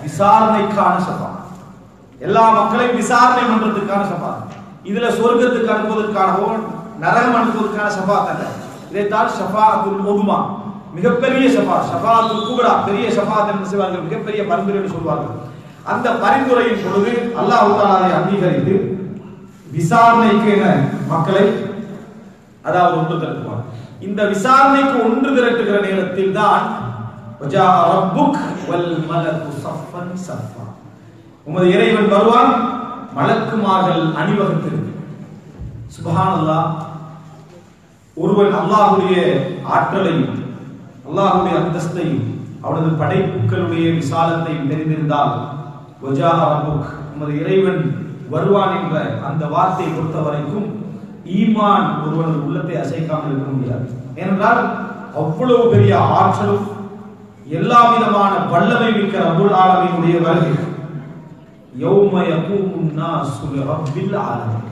விசாரணைக்கான ஷஃபாஅத். எல்லா மக்களையும் விசாரணை பண்றதுக்கான ஷஃபாஅத். இதுல சொர்க்கத்துக்கு அனுப்புவதற்கானவோ நரகம் அனுப்புவதற்கான ஷஃபாஅத் அல்ல. இதைத்தான் ஷஃபாஅத்துல் உதுமா, மிகப்பெரிய ஷஃபாஅத், ஷஃபாஅத்துல் குப்ரா, பெரிய ஷஃபாஅத் என்று சொல்வார்கள், மிகப்பெரிய பரிந்துரை என்று சொல்வார்கள். அந்த பரிந்துரையின் பொழுது அல்லாஹ் தஆலா அதை அங்கீகரித்து விசாரணைக்கு மக்களை அதாவது ஒன்று திரட்டுவார். இந்த விசாரணைக்கு ஒன்று திரட்டுகிற நேரத்தில் தான் வஜா ரப்புக் வல் மலக்கு ஸஃபன் ஸஃபா, உமது இறைவன் வருவான், மலக்குமார்கள் அணிவகுத்து. சுப்ஹானல்லாஹ், ஒருவன் அல்லாஹ்வுடைய ஆற்றலையும் அல்லாஹ்வுடைய அந்தஸ்தையும் அவனது படைப்புகளுடைய விசாலத்தையும் தெரிந்திருந்தால் வஜா ரப்புக், உமது இறைவன் வருவான் என்ற அந்த வார்த்தையை பொறுத்த வரைக்கும் ஈமான் ஒருவனது உள்ளத்தை அசைக்காமல் இருக்க முடியாது. ஏனென்றால் அவ்வளவு பெரிய ஆற்றலும் எல்லா விதமான வல்லமை மிக்க ரப்புல் ஆலமீனுடைய வருகை. யௌம யகூமுன் நாஸு லிரப்பில் ஆலமீன்,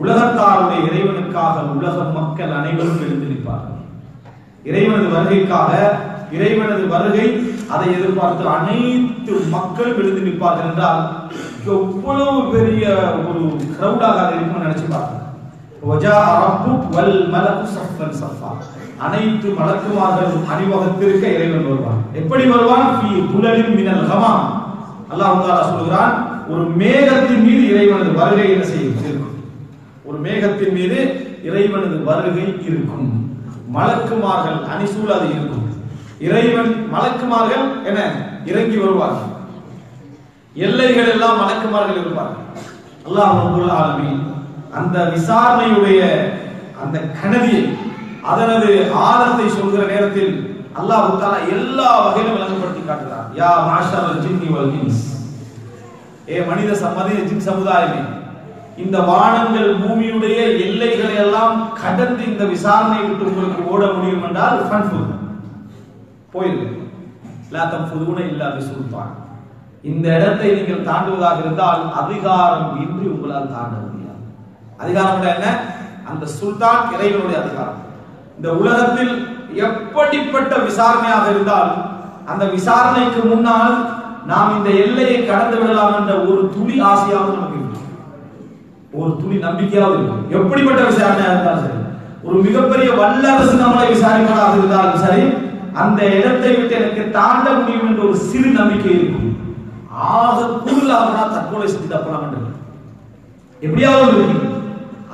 உலகத்தாருடைய இறைவனுக்காக உலக மக்கள் அனைவரும் எழுந்து நிற்பார்கள். இறைவனது வருகைக்காக, இறைவனது வருகை அதை எதிர்பார்த்து அனைத்து மக்கள் எழுந்து நிற்பார்கள் என்றால் எவ்வளவு பெரிய ஒரு கிரௌடாக அது இருக்கும்னு நினைச்சு பாருங்க. வஜா ரப்புக் வல் மலக்கு ஸஃபன் ஸஃபா, அனைத்து மலக்குமார்களும் அணிவகுத்திருக்க இறைவன் வருவான். எப்படி வருவான்? ஃபீ புலலின் மினல் கமாம், அல்லாஹ் தஆலா சொல்கிறான், ஒரு மேகத்தின் மீது இறைவனது வருகை என்ன செய்யும்? ஒரு மேகத்தின் மீது இறைவனது வருகை இருக்கும். மலக்குமார்கள் அணிசூழ அது இருக்கும். இறைவன் மலக்குமார்கள் என இறங்கி வருவார்கள். எல்லைகள் எல்லாம் மலக்குமார்கள் இருப்பார்கள். அல்லாஹ் ரப்புல் ஆலமீன் அந்த விசாரணையுடைய அந்த கனதியை, அதனது ஆழத்தை சொல்கிற நேரத்தில் அல்லாஹ் தஆலா எல்லா வகையிலும் விளங்கப்படுத்தி காட்டுகிறார். யா மாஷரல் ஜின்னி வல் இன்ஸ், ஏ மனித ஜின் சமுதாயமே, இந்த வானங்கள் பூமியுடைய எல்லைகளை எல்லாம் கடந்து இந்த விசாரணை விட்டு உங்களுக்கு ஓட முடியும் என்றால் ஃபன்ஃபுத், போயிரு. லா தஃபுதுன இல்லா பிசுல்தான், இந்த இடத்தை நீங்கள் தாண்டுவதாக இருந்தால் அதிகாரம் இன்றி உங்களால் தாண்ட முடியாது. அதிகாரம் என்ன? அந்த சுல்தான் இறைவனுடைய அதிகாரம். இந்த உலகத்தில் எப்படிப்பட்ட விசாரணையாக இருந்தால் அந்த விசாரணைக்கு முன்னால் நாம் இந்த எல்லையை கடந்து விடலாம் என்ற ஒரு துளி ஆசையாவது நமக்கு இருக்கும், ஒரு துளி நம்பிக்கையாவது இருக்கும். எப்படிப்பட்ட விசாரணையாக இருந்தாலும் சரி, ஒரு மிகப்பெரிய வல்லரசு நம்மளை விசாரிப்பதாக இருந்தாலும் சரி, அந்த இடத்தை விட்டு எனக்கு தாண்ட முடியும் என்ற ஒரு சிறு நம்பிக்கை இருக்கும். ஆக கூடுதலாக தற்கொலை செஞ்சு தப்பலாம் எப்படியாவது இருக்கு.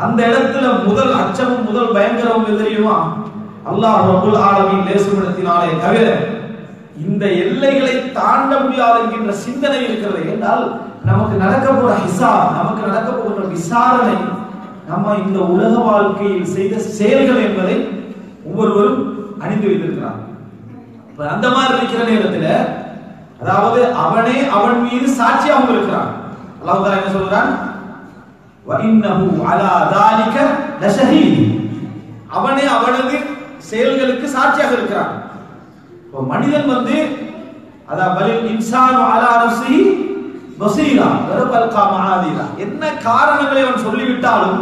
அந்த இடத்துல முதல் அச்சமும் முதல் பயங்கரமும் தெரியுமா? அல்லாஹ் ரப்புல் ஆலமீன் லேசுமிடத்தினாலே தவிர இந்த எல்லைகளை தாண்ட முடியாது என்கின்ற சிந்தனை இருக்கிறது. என்றால் நமக்கு நடக்க போற ஹிசாப், நமக்கு நடக்க போகிற விசாரணை, நம்ம இந்த உலக வாழ்க்கையில் செய்த செயல்கள் என்பதை ஒவ்வொருவரும் அறிந்து வைத்திருக்கிறார். அந்த மாதிரி இருக்கிற நேரத்தில் அதாவது அவனே அவன் மீது சாட்சியாக இருக்கிறான். அல்லாஹ் தஆலா என்ன சொல்றான்? வ இன்னஹு அலா ذلك லஷஹீத், அவனே அவனது செயல்களுக்கு சாட்சியாக இருக்கிறான். மனிதன் அதாவது பலில் இன்சானு அலா நஃப்ஸிஹி பஸீரா வரபல்கா மஆதீரா, என்ன காரணங்களை அவன் சொல்லிவிட்டாலும்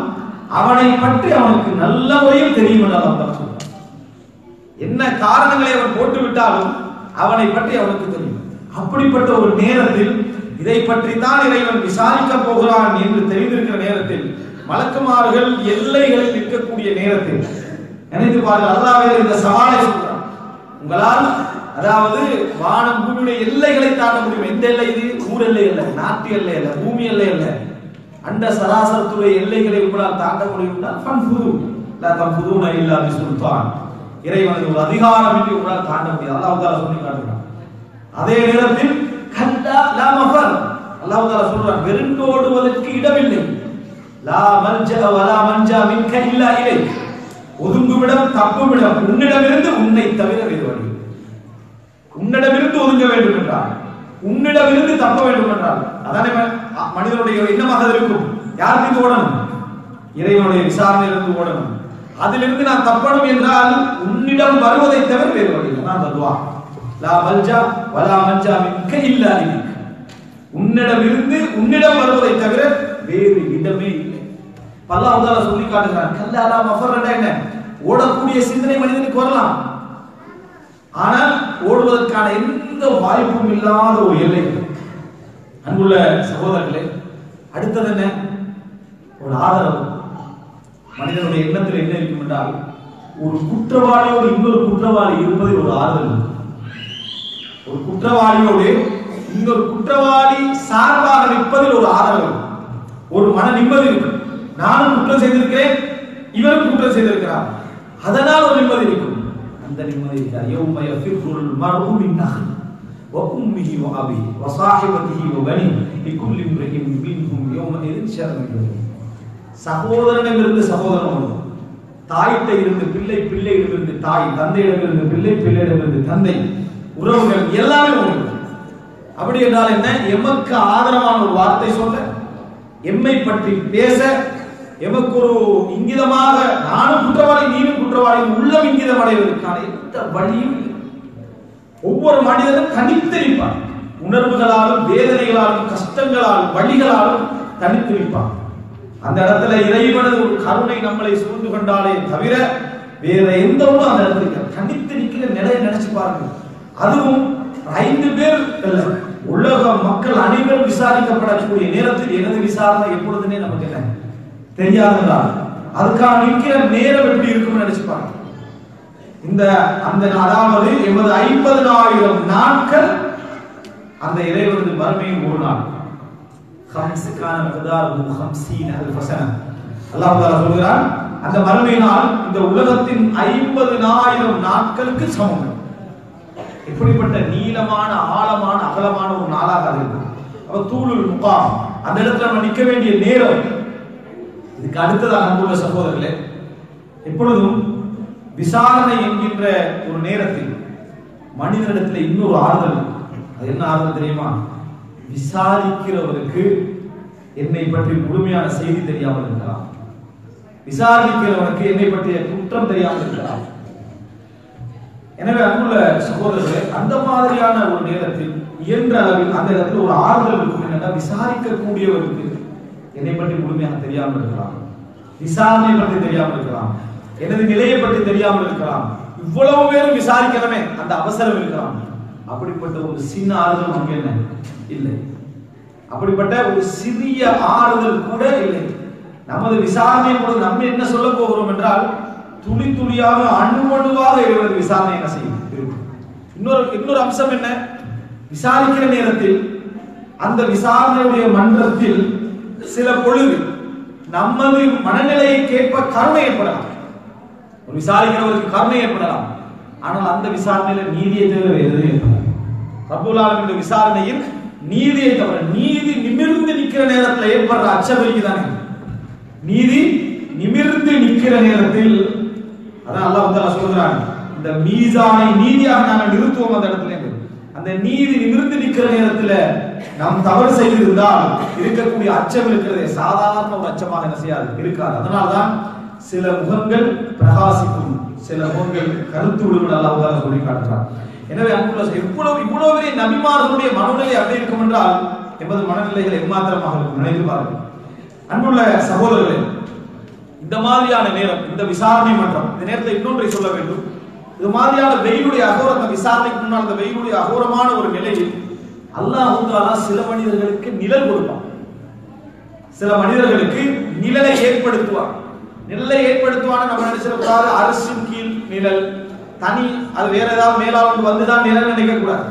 அவனை பற்றி அவனுக்கு நல்ல முறையில் தெரியும் என்று அல்லாஹ் சொல்றார். என்ன காரணங்களை அவன் போட்டு விட்டாலும் அவனை பற்றி அவனுக்கு தெரியும். அப்படிப்பட்ட ஒரு நேரத்தில் இதை பற்றி தான் இறைவன் விசாரிக்க போகிறான் என்று தெரிந்திருக்கிற நேரத்தில் மலக்குமார்கள் எல்லைகளில் நிற்கக்கூடிய நேரத்தில் நினைத்து பாருங்கள், அல்லாஹ் இந்த சவாலை சொல்றான். உங்களால் அதாவது வானம் பூமியுடைய எல்லைகளை தாண்ட முடியும். எந்த எல்லை இது? ஊர் எல்லை அல்ல, நாட்டு எல்லை அல்ல, பூமி எல்லை அல்ல, அண்ட சராசரத்துடைய எல்லைகளை உங்களால் தாண்ட முடியும். இறைவனது ஒரு அதிகாரம் என்று உங்களால் தாண்ட முடியாது. அல்லாஹ் தஆலா சொல்லி காட்டுகிறான். அதே நேரத்தில் கல்லா லா மஃபர், அல்லாஹ் தஆலா சொல்றான், வெறுண்டோடுவதற்கு இடமில்லை. லா மல்ஜா வலா மன்ஜா மின்க இல்லா இலை, ஒதுங்குமிடம் தப்புமிடம் உன்னிடமிருந்து உன்னை தவிர வேறு வழி. உன்னிடமிருந்து ஒதுங்க வேண்டும் என்றால், உன்னிடமிருந்து தப்ப வேண்டும் என்றால், அதானே மனிதனுடைய எண்ணமாக இருக்கும். யாருக்கு ஓடணும்? இறைவனுடைய விசாரணையிலிருந்து ஓடணும். அதிலிருந்து நான் தப்பணும் என்றால் உன்னிடம் வருவதை தவிர வேறு வழி இல்லை. நான் துஆ லா மல்ஜா வலா மன்ஜா மின்க இல்லா இலை, உன்னிடமிருந்து உன்னிடம் வருவதை தவிர வேறு இடமே இல்லை. அல்லாஹ் தஆலா சொல்லி காட்டுகிறான். கல்லா லா மஃபர் என்ன? ஓடக்கூடிய சிந்தனை மனிதனுக்கு வரலாம், ஆனால் ஓடுவதற்கான எந்த வாய்ப்பும் இல்லாத ஒரு எல்லை. அன்புள்ள சகோதரர்களே, அடுத்தது என்ன? ஒரு ஆதரவு. மனிதனுடைய எண்ணத்தில் என்ன இருக்கும் என்றால், ஒரு குற்றவாளியோடு இன்னொரு குற்றவாளி இருப்பதில் ஒரு ஆதரவு. ஒரு குற்றவாளியோடு இன்னொரு குற்றவாளி சார்பாக நிற்பதில் ஒரு ஆதரவு, ஒரு மன நிம்மதி இருக்கும். நானும் குற்றம் செய்திருக்கிறேன், இவரும் குற்றம் செய்திருக்கிறார், அதனால் ஒரு நிம்மதி இருக்கும். அந்த நிம்மதி யௌம யஃபிருல் மர்உ மின் அஹி வ உம்மிஹி வ அபிஹி வ ஸாஹிபதிஹி வ பனிஹி லிகுல்லி இம்ரிஇன் மின்ஹும் யௌமஇதின் ஷர்ருன் யுக்னி. சகோதரனிடமிருந்து சகோதரன் ஒன்று, தாயிடமிருந்து பிள்ளை, பிள்ளையிடமிருந்து தாய், தந்தையிடமிருந்து பிள்ளை, பிள்ளையிடமிருந்து தந்தை, உறவுகள் எல்லாமே ஒன்று. அப்படி என்றால் என்ன? எமக்கு ஆதரவான ஒரு வார்த்தை சொல்ல, எம்மை பற்றி பேச, எமக்கு ஒரு இங்கிதமாக நானும் குற்றவாளி நீனும் குற்றவாளி உள்ளம் இங்கிதம் அடைவதற்கான எந்த வழியும் இல்லை. ஒவ்வொரு மனிதனும் தனித்திருப்பான். உணர்வுகளாலும் வேதனைகளாலும் கஷ்டங்களாலும் வழிகளாலும் தனித்திருப்பான். அந்த இடத்துல இறைவனது ஒரு கருணை நம்மளை சூழ்ந்து கொண்டாலே தவிர வேற எந்த ஒன்றும் அந்த இடத்துல தனித்து நிற்கிற நிலையை நினைச்சு பாருங்க. அதுவும் 5 பேர் அல்ல, உலக மக்கள் அனைவரும் விசாரிக்கப்படக்கூடிய நேரத்தில் எனது விசாரணை எப்பொழுதுனே நமக்கு என்ன தெரியாதுங்களா? அதுக்காக நிற்கிற நேரம் எப்படி இருக்கும்னு நினைச்சு பாருங்க. இந்த அந்த அதாவது எமது 50,000 நாட்கள் அந்த இறைவனது வறுமையின் ஒரு நாள். அல்லாஹ் தஆலா சொல்கிறான், அந்த மறுமை நாள் இந்த உலகத்தின் 50,000 நாட்களுக்கு சமம். இப்படிப்பட்ட நீளமான ஆழமான அகலமான ஒரு நாளாக அது இருக்கும். அப்ப தூளுல் முகாம், அந்த இடத்துல நம்ம நிற்க வேண்டிய நேரம். இதுக்கு அடுத்ததாக அன்புள்ள சகோதரர்களே, எப்பொழுதும் விசாரணை என்கின்ற ஒரு நேரத்தில் மனிதனிடத்தில் இன்னொரு ஆறுதல். அது என்ன ஆறுதல் தெரியுமா? விசாரிக்கிறவருக்கு என்னை பற்றி முழுமையான செய்தி தெரியாமல் இருக்கலாம், விசாரிக்கிறவனுக்கு என்னை பற்றிய குற்றம் தெரியாமல் இருக்கலாம். எனவே அன்புள்ள சகோதரர்களே, அந்த மாதிரியான ஒரு நேரத்தில் இயன்ற அளவில் அந்த இடத்துல ஒரு ஆறுதல் இருக்கும். என்னன்னா, விசாரிக்கக்கூடியவருக்கு என்னை பற்றி முழுமையாக தெரியாமல் இருக்கலாம், விசாரணை பற்றி தெரியாமல் இருக்கலாம், எனது நிலையை பற்றி தெரியாமல் இருக்கலாம், இவ்வளவு பேரும் விசாரிக்கணுமே அந்த அவசரம் இருக்கலாம். அப்படிப்பட்ட ஒரு சின்ன ஆறுதல் நமக்கு என்ன இல்லை. அப்படிப்பட்ட ஒரு சிறிய ஆறுதல் கூட இல்லை. நமது விசாரணை போது நம்ம என்ன சொல்ல போகிறோம் என்றால், துளி துளியாக அணுவணுவாக இறைவனது விசாரணை என்ன செய்யும். இன்னொரு அம்சம் என்ன? விசாரிக்கிற நேரத்தில் அந்த விசாரணையுடைய மன்றத்தில் சில பொழுது நமது மனநிலையை கேட்ப கருணை ஏற்படலாம். ஒரு விசாரிக்கிறவருக்கு கருணை ஏற்படலாம், ஆனால் அந்த விசாரணையில நீதியை தவிர எதுவும் ஏற்படாது. ரப்பல் ஆலமீன் விசாரணையில் நீதியை தவிர, நீதி நிமிர்ந்து நிற்கிற நேரத்தில் ஏற்படுற அச்சபரிக்கு தானே நீதி நிமிர்ந்து நிற்கிற நேரத்தில். அதான் அல்லாஹ் தஆலா சொல்றான், இந்த மீசானை நீதியாக நாங்கள் நிறுத்துவோம். அந்த இடத்துல அந்த நீதி நிமிர்ந்து நிற்கிற நேரத்தில் நாம் தவறு செய்திருந்தால் இருக்கக்கூடிய அச்சம் இருக்கிறதே சாதாரண ஒரு அச்சமாக என்ன செய்யாது, இருக்காது. அதனால்தான் சில முகங்கள் பிரகாசிக்கும், சில முகங்கள் கருத்து விடுவது அல்லாஹ் தஆலா சொல்லி காட்டுறான். எனவே அன்புள்ள இவ்வளவு பெரிய நபிமார்களுடைய மனநிலை அப்படி இருக்கும் என்றால் எமது மனநிலைகள் எம்மாத்திரமாக இருக்கும். நினைத்து பாருங்கள் அன்புள்ள சகோதரர்களே. இந்த மாதிரியான நேரம், இந்த விசாரணை மன்றம், இந்த நேரத்தில் இன்னொன்றை சொல்ல வேண்டும். இது மாதிரியான வெயிலுடைய அகோர விசாரணைக்கு முன்னால் அந்த வெயிலுடைய அகோரமான ஒரு நிலையில் அல்லாஹ் தஆலா சில மனிதர்களுக்கு நிழல் கொடுப்பான். சில மனிதர்களுக்கு நிழலை ஏற்படுத்துவான். நிழலை ஏற்படுத்துவான நம்ம நினைச்சிடக்கூடாது அரசின் கீழ் நிழல் தனி, அது வேற ஏதாவது மேலாளர் வந்துதான் நிழல் நினைக்க கூடாது.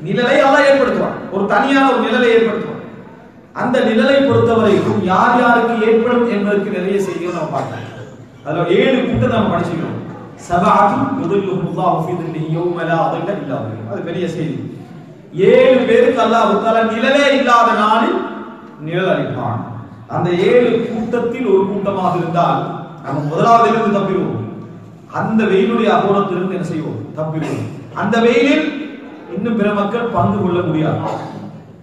நிழலை அல்லாஹ் ஏற்படுத்துவான், ஒரு தனியான ஒரு நிழலை ஏற்படுத்துவான். அந்த நிழலை பொறுத்தவரைக்கும் யார் யாருக்கு ஏற்படும் என்பதற்கு நிறைய செய்திகள் நம்ம பார்க்கலாம். அதுல 7 கூட்டத்தை நம்ம படிச்சுக்கிறோம். சபஅத்து யுதில்லுஹுல்லாஹு ஃபீ தில்லிஹி யௌம லா தில்ல இல்லா தில்லுஹு. அது பெரிய செய்தி. 7 பேருக்கு அல்லாஹ் தஆலா நிழலே இல்லாத நாளில் நிழல் அளிப்பான். அந்த 7 கூட்டத்தில் ஒரு கூட்டமாக இருந்தால் நம்ம முதலாவதிலிருந்து தப்பிடுவோம். அந்த வெயிலுடைய அகோரத்திலிருந்து என்ன செய்வோம்? தப்பிடுவோம். அந்த வெயிலில் இன்னும் பிற மக்கள் பங்கு கொள்ள முடியாது.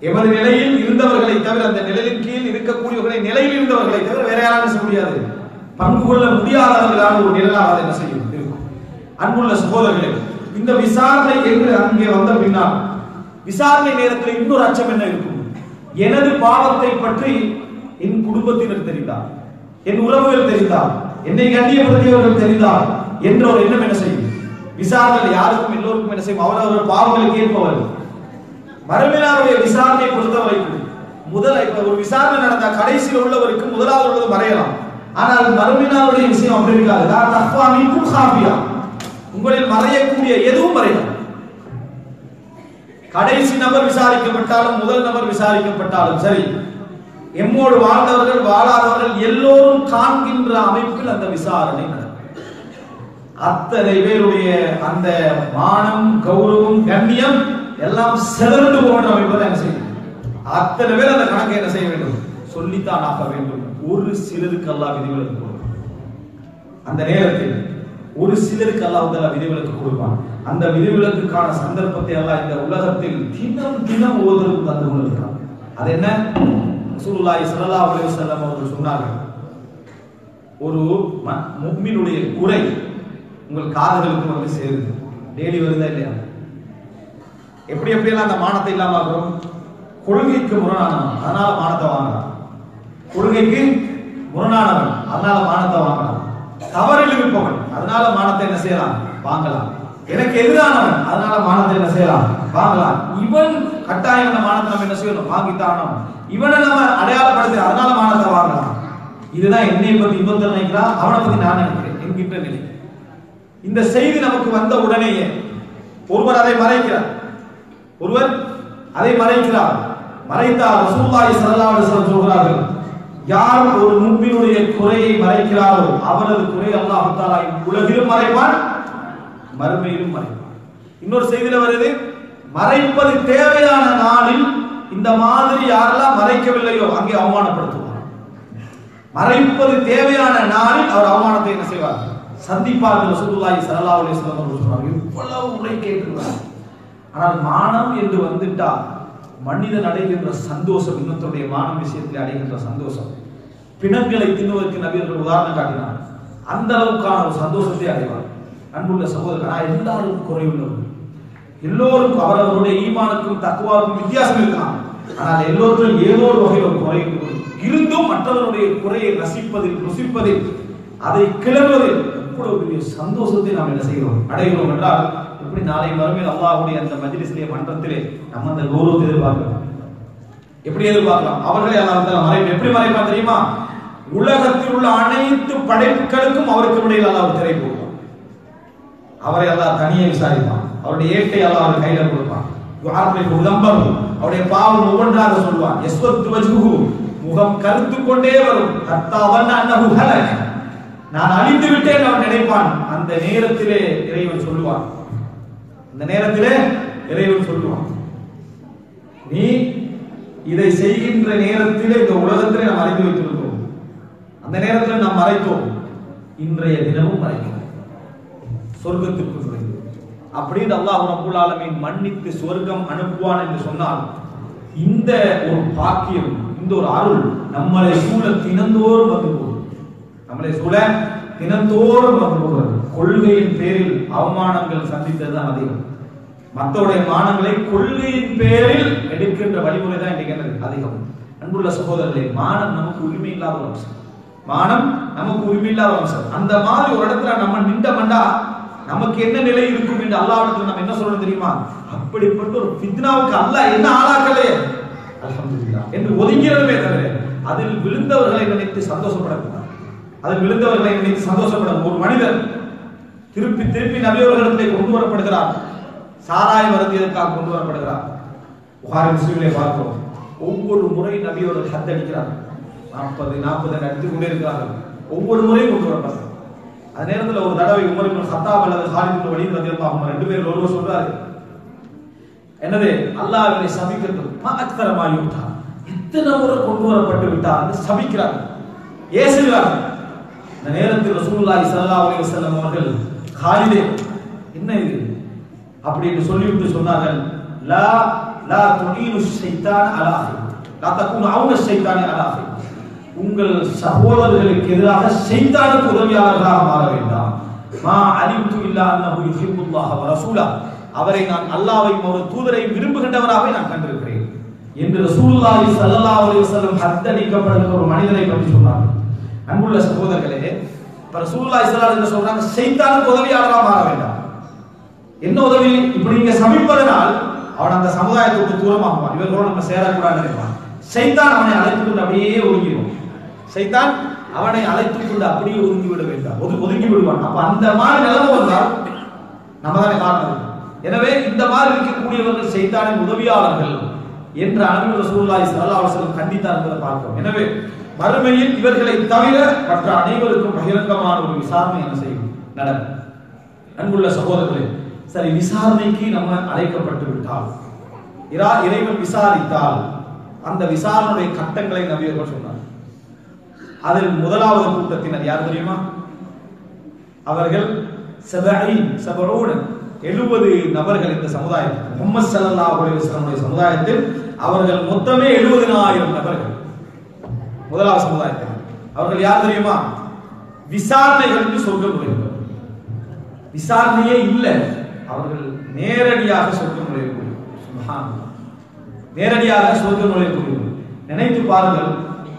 எமது நிலையில் இருந்தவர்களை தவிர, அந்த நிலையின் கீழ் இருக்கக்கூடியவர்களை நிலையில் இருந்தவர்களை தவிர வேற யாரும் செய்ய முடியாது, பங்கு கொள்ள முடியாதவர்களான ஒரு நிலையாக என்ன செய்யும் இருக்கும். அன்புள்ள சகோதரர்களே, இந்த விசாரணை என்று அங்கே வந்த பின்னால் விசாரணை நேரத்தில் இன்னொரு அச்சம் என்ன இருக்கும்? எனது பாவத்தை பற்றி என் குடும்பத்தினர் தெரிந்தார், என் உறவுகள் தெரிந்தார், என்னை கண்ணியப்படுத்தியவர்கள் தெரிந்தார் என்ற ஒரு எண்ணம் என்ன செய்யும்? விசாரணையில் யாருக்கும் எல்லோருக்கும் என்ன செய்யும்? அவரவர் பாவங்களுக்கு ஏற்பவர்கள். மறுமையினாருடைய விசாரணை பொறுத்தவரைக்கும் ஒரு விசாரணை நடந்தா கடைசியில் உள்ளவருக்கு முதலாவது உள்ளது மறையலாம். ஆனால் மறுமையினாருடைய விஷயம் அப்படி இருக்காது. உங்களில் மறையக்கூடிய எதுவும் மறையலாம். கடைசி நபர் விசாரிக்கப்பட்டாலும் முதல் நபர் விசாரிக்கப்பட்டாலும் சரி, எம்மோடு வாழ்ந்தவர்கள் வாழாதவர்கள் எல்லோரும் காண்கின்ற அமைப்பில் அந்த விசாரணை நடக்கும். அத்தனை பேருடைய அந்த மானம், கௌரவம், கண்ணியம் எல்லாம் செதறண்டு போன்ற அமைப்பதை என்ன செய்யும்? அத்தனை பேர் அந்த கணக்கை என்ன செய்ய வேண்டும்? சொல்லித்தான் ஆக வேண்டும். ஒரு சிலருக்கு அல்லாஹ் விதிவிலக்கு கொடுப்பான். அந்த நேரத்தில் ஒரு சிலருக்கு அல்லாஹ் விதிவிலக்கு கொடுப்பான். அந்த விதிவிலக்குக்கான சந்தர்ப்பத்தை அல்லாஹ் இந்த உலகத்தில் தினம் தினம் ஓதுவதற்கு தந்து கொண்டிருக்கிறான். அது என்ன? ரசூலுல்லாஹி ஸல்லல்லாஹு அலைஹி வஸல்லம் அவர்கள் சொன்னார்கள், ஒரு முஃமினுடைய குறை உங்கள் காதுகளுக்கு வந்து சேருது. டெய்லி வருதா இல்லையா? எப்படி எப்படியெல்லாம் அந்த மானத்தை இல்லாம ஆகிறோம்? கொள்கைக்கு முரணானவன் அதனால மானத்தை வாங்கலாம், கொள்கைக்கு முரணானவன் அதனால மானத்தை வாங்கலாம், தவறில் இருப்பவன் அதனால மானத்தை என்ன செய்யலாம்? வாங்கலாம். எனக்கு எதிரானவன் அதனால மானத்தை என்ன செய்யலாம்? வாங்கலாம். இவன் கட்டாயம் அந்த மானத்தை நம்ம என்ன செய்யணும்? வாங்கித்தானோம். இவனை நம்ம அடையாளப்படுத்த அதனால மானத்தை வாங்கலாம். இதுதான் என்னை பத்தி இன்னொருத்தர் நினைக்கிறான், அவனை பத்தி நான் நினைக்கிறேன் என்கின்ற நிலை. இந்த செய்தி நமக்கு வந்த உடனேயே ஒருவர் அதை மறைக்கிறார், ஒருவர் அதை மறைக்கிறார். மறைத்தார். ரசூலுல்லாஹி ஸல்லல்லாஹு அலைஹி வஸல்லம் சொல்கிறார்கள், யார் ஒரு முஃமினுடைய குறையை மறைக்கிறாரோ அவரது குறை அல்லாஹ் தஆலா உலகிலும் மறைப்பான், மறுமையிலும் மறைப்பான். இன்னொரு செய்தியில வருது, மறைப்பது தேவையான நாளில் இந்த மாதிரி யாரெல்லாம் மறைக்கவில்லையோ அங்கே அவமானப்படுத்துவார். மறைப்பது தேவையான நாளில் அவர் அவமானத்தை என்ன செய்வார்? சந்திப்பார்கள். ரசூலுல்லாஹி ஸல்லல்லாஹு அலைஹி வஸல்லம் சொல்றாங்க, இவ்வளவு முறை கேட்டிருக்கிறார். ஆனால் மானம் என்று வந்துட்டா மனிதன் அடைகின்ற சந்தோஷம், இன்னொருடைய மானம் விஷயத்தில் அடைகின்ற சந்தோஷம், பிணங்களை தின்னுவதற்கு நபியர்கள் உதாரணம் காட்டினார். அந்த அளவுக்கான ஒரு சந்தோஷத்தை அடைவார். அன்புள்ள சகோதரர், எல்லாரும் குறையுள்ளவர், எல்லோருக்கும் அவரவருடைய ஈமானுக்கும் தக்வாவுக்கும் வித்தியாசம் இருக்கலாம். ஆனால் எல்லோருக்கும் ஏதோ ஒரு வகையில் ஒரு குறை இருந்தும் மற்றவருடைய குறையை ரசிப்பதில், ருசிப்பதில், அதை கிளறுவதில் எவ்வளவு பெரிய சந்தோஷத்தை நாம் என்ன செய்கிறோம்? அடைகிறோம் என்றால் எப்படி நாளை மறுமையில் அல்லாஹ்வுடைய அந்த மஜ்லிஸிலே மன்றத்திலே நம்ம அந்த கௌரவத்தை எதிர்பார்க்கிறோம். எப்படி எதிர்பார்க்கலாம்? அவர்களே அல்லாஹ் எப்படி மறைப்பான் தெரியுமா? உலகத்தில் உள்ள அனைத்து படைப்புகளுக்கும் அவருக்கு இடையில் அல்லாஹ் திரை போடுவான். அவரை அல்லாஹ் தனியே விசாரிப்பான். அவருடைய ஏட்டை அல்லாஹ் அவர் கையில கொடுப்பான். அவருடைய பாவம் ஒவ்வொன்றாக சொல்வான். யஸ்வத்து வஜ்ஹுஹு, முகம் கருத்து கொண்டே வரும். ஹத்தவன் அன்னஹு ஹலக, நான் அழிந்து விட்டேன் அவன் நினைப்பான். அந்த நேரத்திலே இறைவன் சொல்லுவான், அந்த நேரத்திலே இறைவன் சொல்லுவான், நீ இதை செய்கின்ற நேரத்திலே இந்த உலகத்திலே நாம் அறிந்து வைத்திருந்தோம், அந்த நேரத்தில் நாம் மறைத்தோம், இன்றைய தினமும் மறைக்கிறோம், சொர்க்கத்திற்கு நுழைந்தோம் அப்படின்னு அல்லாஹ் ரப்பல் ஆலமீன் மன்னித்து சொர்க்கம் அனுப்புவான் என்று சொன்னால், இந்த ஒரு பாக்கியம், இந்த ஒரு அருள் நம்மளை சூழ தினந்தோறும் வந்து போகும். நம்மளை சூழ தினந்தோறும் வந்து போகிறது. கொள்கையின் பேரில் அவமானங்கள் சந்தித்ததுதான் அதிகம். மற்றவருடைய மானங்களை கொள்கையின் பேரில் எடுக்கின்ற வழிமுறை தான் இன்றைக்கு என்னது அதிகம். அன்புள்ள சகோதரர்களே, மானம் நமக்கு உரிமை இல்லாத ஒரு அம்சம். மானம் நமக்கு உரிமை இல்லாத அம்சம். அந்த மாதிரி ஒரு இடத்துல நம்ம நின்றமண்டா நமக்கு என்ன நிலை இருக்கும் என்று அல்லாஹ்விடத்தில் நம்ம என்ன சொல்லணும் தெரியுமா? அப்படிப்பட்ட ஒரு ஃபித்னாவுக்கு அல்லாஹ் என்ன ஆளாக்கலே அல்ஹம்துலில்லாஹ் என்று ஒதுங்கிறதுமே தவிர அதில் விழுந்தவர்களை நினைத்து சந்தோஷப்படக்கூடாது. அதில் விழுந்தவர்களை நினைத்து சந்தோஷப்படும் ஒரு மனிதர் திருப்பி திருப்பி நபியவர்களிடத்திலே கொண்டு வரப்படுகிறார். சாராயம் வருந்தியதற்காக கொண்டு வரப்படுகிறார். புகாரி முஸ்லிமிலே பார்க்கிறோம். ஒவ்வொரு முறை நபியவர்கள் ஹத்தடிக்கிறார்கள். 40 அடித்துக் கொண்டே இருக்கிறார்கள். ஒவ்வொரு முறையும் கொண்டு வரப்படுறார். அந்த நேரத்தில் ஒரு தடவை உமர் இப்னு கத்தாப் அல்லது காலித் இப்னு வலீத் ரலியல்லாஹு அன்ஹு ரெண்டு பேர் ஒருவர் சொல்றாரு, என்னது அல்லாஹ் இவரை சபிக்கட்டும், மா அக்தரமா யூதா, எத்தனை முறை கொண்டு வரப்பட்டு விட்டார் சபிக்கிறார், ஏசுகிறார். இந்த நேரத்தில் ரசூலுல்லாஹி ஸல்லல்லாஹு அலைஹி வஸல்லம் அவர்கள் காலிதே என்ன இது அப்படின்னு சொல்லிவிட்டு சொன்னார்கள், லா லா துஈனு ஷைத்தான் அலா அஹி, லா தகுனு அவுன ஷைத்தானி அலா அஹி, உங்கள் சகோதரர்களுக்கு எதிராக ஷைத்தானுக்கு உதவியாளர்களாக மாற வேண்டாம். மா அலிம்து இல்லா அன்னஹு யுஹிப்புல்லாஹ வ ரசூலா, அவரை நான் அல்லாஹ்வையும் ஒரு தூதரையும் விரும்புகின்றவராகவே நான் கண்டிருக்கிறேன் என்று ரசூலுல்லாஹி ஸல்லல்லாஹு அலைஹி வஸல்லம் ஹத்தடிக்கப்படுகிற ஒரு மனிதரை பற்றி சொன்னார். அன்புள்ள சகோதரர்களே, இப்ப ரசூலுல்லாஹி ஸல்லல்லாஹு அலைஹி வஸல்லம் சொல்றாங்க ஷைத்தானுக்கு உதவியாளராக மாற வேண்டாம். என்ன உதவி? இப்படி நீங்க சபிப்பதனால் அவன் அந்த சமுதாயத்தை விட்டு தூரமாகுவான், இவர்களோடு நம்ம சேரக்கூடாதுன்னு நினைப்பான். ஷைத்தான் அவனை அழைத்துக் கொண்டு அப்படியே ஒதுங்கிடும். ஷைத்தான் அவனை அழைத்துக் கொண்டு அப்படியே ஒதுங்கி விட வேண்டாம், ஒதுங்கி விடுவான். அப்ப அந்த மாதிரி நிலைமை வந்தால் நம்ம தானே காரணம். எனவே இந்த மாதிரி இருக்கக்கூடியவர்கள் ஷைத்தானின் உதவியாளர்கள் என்ற அளவில் ரசூலுல்லாஹி ஸல்லல்லாஹு அலைஹி வஸல்லம் கண்டித்தார் என்பதை பார்க்கிறோம். எனவே மறுமையில் இவர்களை தவிர மற்ற அனைவருக்கும் பகிரங்கமான ஒரு விசாரணை என்ன செய்யும் நடக்கும். அன்புள்ள சகோதரர்களே, சரி, விசாரணைக்கு நம்ம அழைக்கப்பட்டு விட்டால், இறைவன் விசாரித்தால் அந்த விசாரணையுடைய கட்டங்களை நபியர்கள் சொன்னார். அதில் முதலாவது கூட்டத்தினர் யார் தெரியுமா? அவர்கள் 70 நபர்கள். இந்த சமுதாயத்தில் முஹம்மது ஸல்லல்லாஹு அலைஹி வஸல்லம் சமுதாயத்தில் அவர்கள் மொத்தமே 70,000 நபர்கள். முதலாவது சமுதாயத்தில் அவர்கள் யார் தெரியுமா? விசாரணைகளுக்கு சொர்க்கம் நுழைந்தவர். விசாரணையே இல்லை, அவர்கள் நேரடியாக சொர்க்கம் நுழையக்கூடிய, சுப்ஹானல்லாஹ், நேரடியாக சொர்க்கம் நுழையக்கூடிய. நினைத்து பாருங்கள்,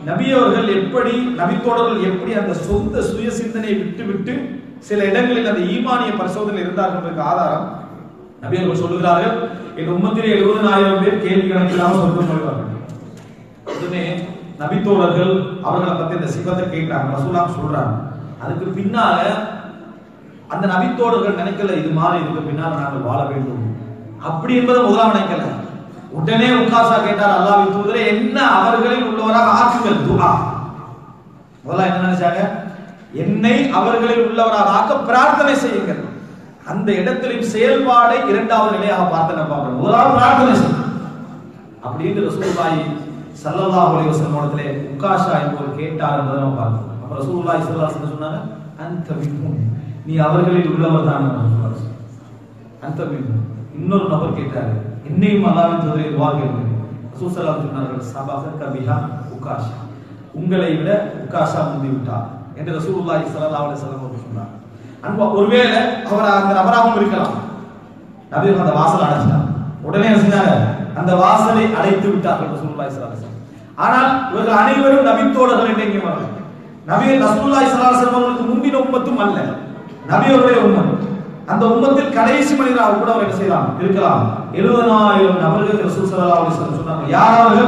நபி அவர்கள் எப்படி, நபித்தோழர்கள் எப்படி அந்த சொந்த சுய சிந்தனையை விட்டு சில இடங்களில் அந்த ஈமானிய பரிசோதனை இருந்தார்கள் என்பதற்கு ஆதாரம் நபி அவர்கள் சொல்லுகிறார்கள், என் உம்மத்திலே 70,000 பேர் கேள்வி கணக்கில்லாமல் சொர்க்கம் நுழைவார்கள். உடனே நபித்தோழர்கள் அவர்களை பத்தி இந்த சிவத்தை கேட்கிறாங்க, ரசூலுல்லாஹ் சொல்றாங்க. அதுக்கு பின்னால அந்த நபித்தோழர்கள் நினைக்கல இது மாதிரி இதுக்கு பின்னால நாங்கள் வாழ வேண்டும் அப்படி என்பதை முதலாம் நினைக்கல. உடனே உக்காசா கேட்டார், அல்லாஹ்வின் தூதரே என்ன அவர்களில் உள்ளவராக ஆக்குங்கள், துஆ. முதல்ல என்ன நினைச்சாங்க? என்னை அவர்களில் உள்ளவராக ஆக்க பிரார்த்தனை செய்யுங்கள். அந்த இடத்திலும் செயல்பாடை இரண்டாவது நிலையாக பார்த்து நம்பாங்க. முதலாவது பிரார்த்தனை செய்யுங்க அப்படின்னு ரசூலுல்லாஹி ஸல்லல்லாஹு அலைஹி வஸல்லம் உக்காஷா என்பவர் கேட்டார் என்பதை நம்ம பார்க்கிறோம். அப்ப ரசூலுல்லாஹி ஸல்லல்லாஹு அலைஹி வஸல்லம் சொன்னாங்க, அன்த மின்ஹும், நீ அவர்களில் உள்ளவர் தான். அன்த மின்ஹும். இன்னொரு நபர் கேட்டாரு, என்னையும் அல்லாஹ்வின் தூதரே துஆ கேளுங்க. ரசூல் ஸல்லல்லாஹு அலைஹி வஸல்லம் சொன்னார்கள், சபகக பிஹா உக்காஷா, உங்களை விட உக்காஷா முந்தி விட்டார் என்று ரசூலுல்லாஹி ஸல்லல்லாஹு அலைஹி வஸல்லம் சொன்னார். அன்பா, ஒருவேளை அவர் அந்த நபராகவும் இருக்கலாம். நபி அந்த வாசலை அடைச்சிட்டார். உடனே என்ன செஞ்சாங்க? அந்த வாசலை அடைத்து விட்டார்கள் ரசூலுல்லாஹி ஸல்லல்லாஹு அலைஹி வஸல்லம். ஆனால் இவர்கள் அனைவரும் நபித்தோழர்கள் என்று எங்கே வரும்? நபி ரசூலுல்லாஹி ஸல்லல்லாஹு அலைஹி வஸல்லம் அவர்களுக்கு முந்தின உம்மத்தும் அல்ல, நபியோருடைய உம்மத். அந்த உம்மத்தில் கடைசி மனிதராக கூட அவர் என்ன செய்யலாம், இருக்கலாம். 70,000 நபர்கள் ரசூல் ஸல்லல்லாஹு அலைஹி வஸல்லம் சொன்னாங்க. யாராவது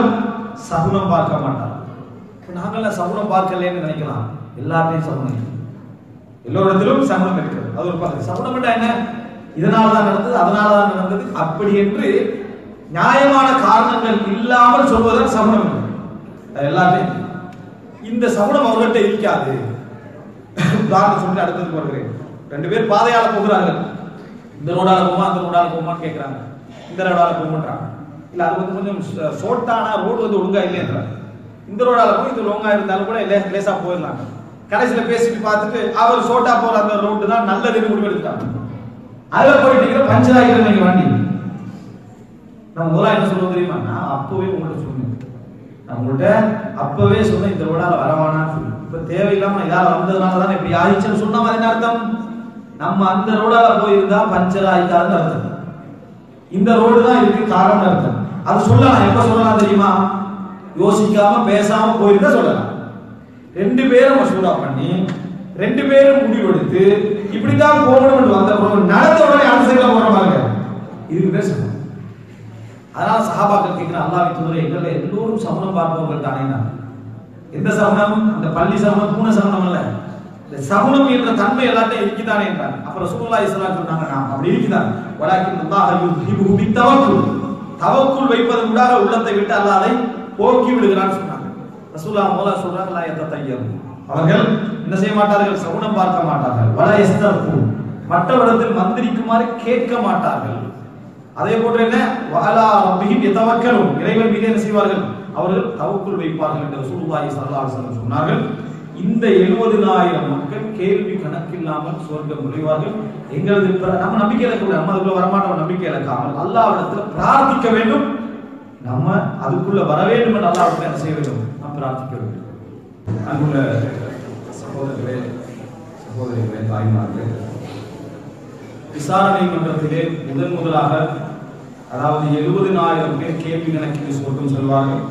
சகுனம் பார்க்க மாட்டார். நாங்கள்லாம் சகுனம் பார்க்கலன்னு நினைக்கலாம். எல்லாத்தையும் சகுனம், எல்லோரிடத்திலும் சகுனம் இருக்கிறது. அது ஒரு பகுதி. சகுனம் என்ன? இதனால தான் நடந்தது, அதனால தான் நடந்தது, அப்படி என்று நியாயமான காரணங்கள் இல்லாமல் சொல்வதுதான் சகுனம். எல்லாத்தையும் இந்த சகுனம் அவர்கிட்ட இருக்காது. உதாரணம் சொல்லி அடுத்தது வருகிறேன். 2 பேர் பாதையால போகிறார்கள். இந்த ரோடால போமா, அந்த ரோடால போமான்னு கேட்கிறாங்க. இந்த ரோடால போகன்றாங்க. இல்ல அது கொஞ்சம் ஷார்ட்டான ரோடு ஒழுங்கா இல்லைன்றாங்க. இந்த ரோடால போய் இது லாங்கா இருந்தாலும் கூட லேசா போயிடலாம். கடைசியில பேசிட்டு பார்த்துட்டு அவர் ஷார்ட்டா போற அந்த ரோடு தான் நல்லதுன்னு முடிவு எடுத்துட்டாங்க. அதுல போயிட்டு பஞ்சர் ஆகிடும் நீங்க வண்டி. நம்ம முதல்ல என்ன சொல்லுவோம் தெரியுமா? நான் அப்பவே உங்கள்கிட்ட சொன்னேன், நான் உங்கள்கிட்ட அப்பவே சொன்னேன் இந்த ரோடால வரவானான்னு சொல்லி. இப்ப தேவையில்லாம யாரும் வந்ததுனால தான் இப்படி ஆயிடுச்சுன்னு சொன்னா என்ன அர்த்தம்? நம்ம அந்த ரோடால போயிருந்தா பஞ்சர் ஆயிட்டாருன்னு அர்த்தம். இந்த ரோடு தான் இதுக்கு காரணம் அர்த்தம். அது சொல்லலாம். எப்ப சொல்லலாம் தெரியுமா? யோசிக்காம பேசாம போயிருந்தா சொல்லலாம். ரெண்டு பேரும் மசூரா பண்ணி ரெண்டு பேரும் முடிவெடுத்து இப்படித்தான் போகணும் வந்த நடந்த உடனே அந்த சைட்ல போறாங்க. இதுக்கு பேர் சமம். அதனால சஹாபாக்கள் கேட்கிற அல்லாஹ்வின் தூதரே, எங்களை எல்லோரும் சமணம் பார்ப்பவர்கள் தானே? எந்த சமணம்? அந்த பள்ளி சமணம், பூனை சமணம் அல்ல. இந்த சமணம் என்ற தன்மை எல்லாத்தையும் இருக்குதானே என்றார். அப்ப ரசூலுல்லாஹி ஸல்லல்லாஹு அலைஹி வஸல்லம் சொன்னாங்க, நான் அப்படி இருக்குதான். வலாக்கின் அல்லாஹ் யுஹிபு பித்தவக்குல், தவக்குல் வைப்பதன் ஊடாக உள்ளத்தை விட்டு அல்லாஹ் அதை போக்கி விடுகிறான்னு சொன்னாங்க. ரசூலுல்லாஹ் மௌலா சொல்றாங்க, லா யததய்யரு, அவர்கள் என்ன செய்ய மாட்டார்கள்? சகுனம் பார்க்க மாட்டார்கள். வலா யஸ்தர்கு, மற்றவரிடத்தில் மந்திரிக்குமாறு கேட்க மாட்டார்கள். அதே போன்று என்ன, வஅலா ரப்பிஹிம் யதவக்கலும், இறைவன் மீது என்ன செய்வார்கள்? அவர்கள் தவக்குல் வைப்பார்கள் என்று ரசூலுல்லாஹி ஸல்லல்லாஹு அலைஹி வஸல்லம் சொன்னார்கள். இந்த 70,000 மக்கள் கேள்வி கணக்கில்லாமல் சொர்க்கம் நுழைவார்கள். எங்களது நம்ம நம்பிக்கை இழக்க, நம்ம அதுக்குள்ள வரமாட்டோம், நம்பிக்கை இழக்காமல் அல்லாஹ்விடத்தில் பிரார்த்திக்க வேண்டும். நம்ம அதுக்குள்ள வர வேண்டும் என்று அல்லாஹ்விடத்தில் என்ன செய்ய வேண்டும்? நாம் பிரார்த்திக்க வேண்டும். அன்புள்ள சகோதரர்களே, சகோதரிகளே, தாய்மார்களே, விசாரணை மன்றத்திலே முதலாக அதாவது 70,000 பேர் கேள்வி கணக்கில் சொர்க்கம் செல்வார்கள்.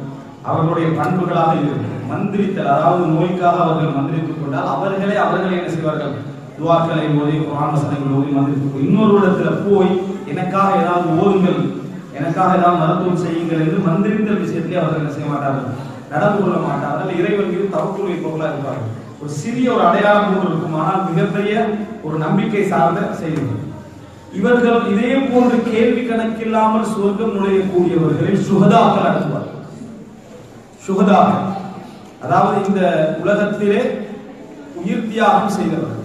அவர்களுடைய பண்புகளாக இருக்கும் மந்திரித்தல், அதாவது நோய்க்காக அவர்கள் மந்திரித்துக் கொண்டால் அவர்களே என்ன செய்வார்கள்? துஆக்களை ஓதி, குர்ஆன் வசனங்களை ஓதி மந்திரித்துக் இன்னொரு இடத்துல போய் எனக்காக ஏதாவது ஓதுங்கள், எனக்காக ஏதாவது மருத்துவம் செய்யுங்கள் என்று மந்திரித்தல் விஷயத்திலே அவர்கள் என்ன செய்ய மாட்டார்கள்? நடந்து கொள்ள மாட்டார்கள். இறைவன் மீது தவக்குல் வைப்பவர்களாக இருப்பார்கள். ஒரு சிறிய ஒரு அடையாளம் போன்று இருக்கும், ஆனால் மிகப்பெரிய ஒரு நம்பிக்கை சார்ந்த செய்திகள். இவர்கள் இதே போன்று கேள்வி கணக்கில்லாமல் சொர்க்கம் நுழையக்கூடியவர்களை சுஹதாக்கள் அடங்குவார்கள். சுஹதாக்கள் அதாவது இந்த உலகத்திலே உயிர் தியாகம் செய்தவர்கள்.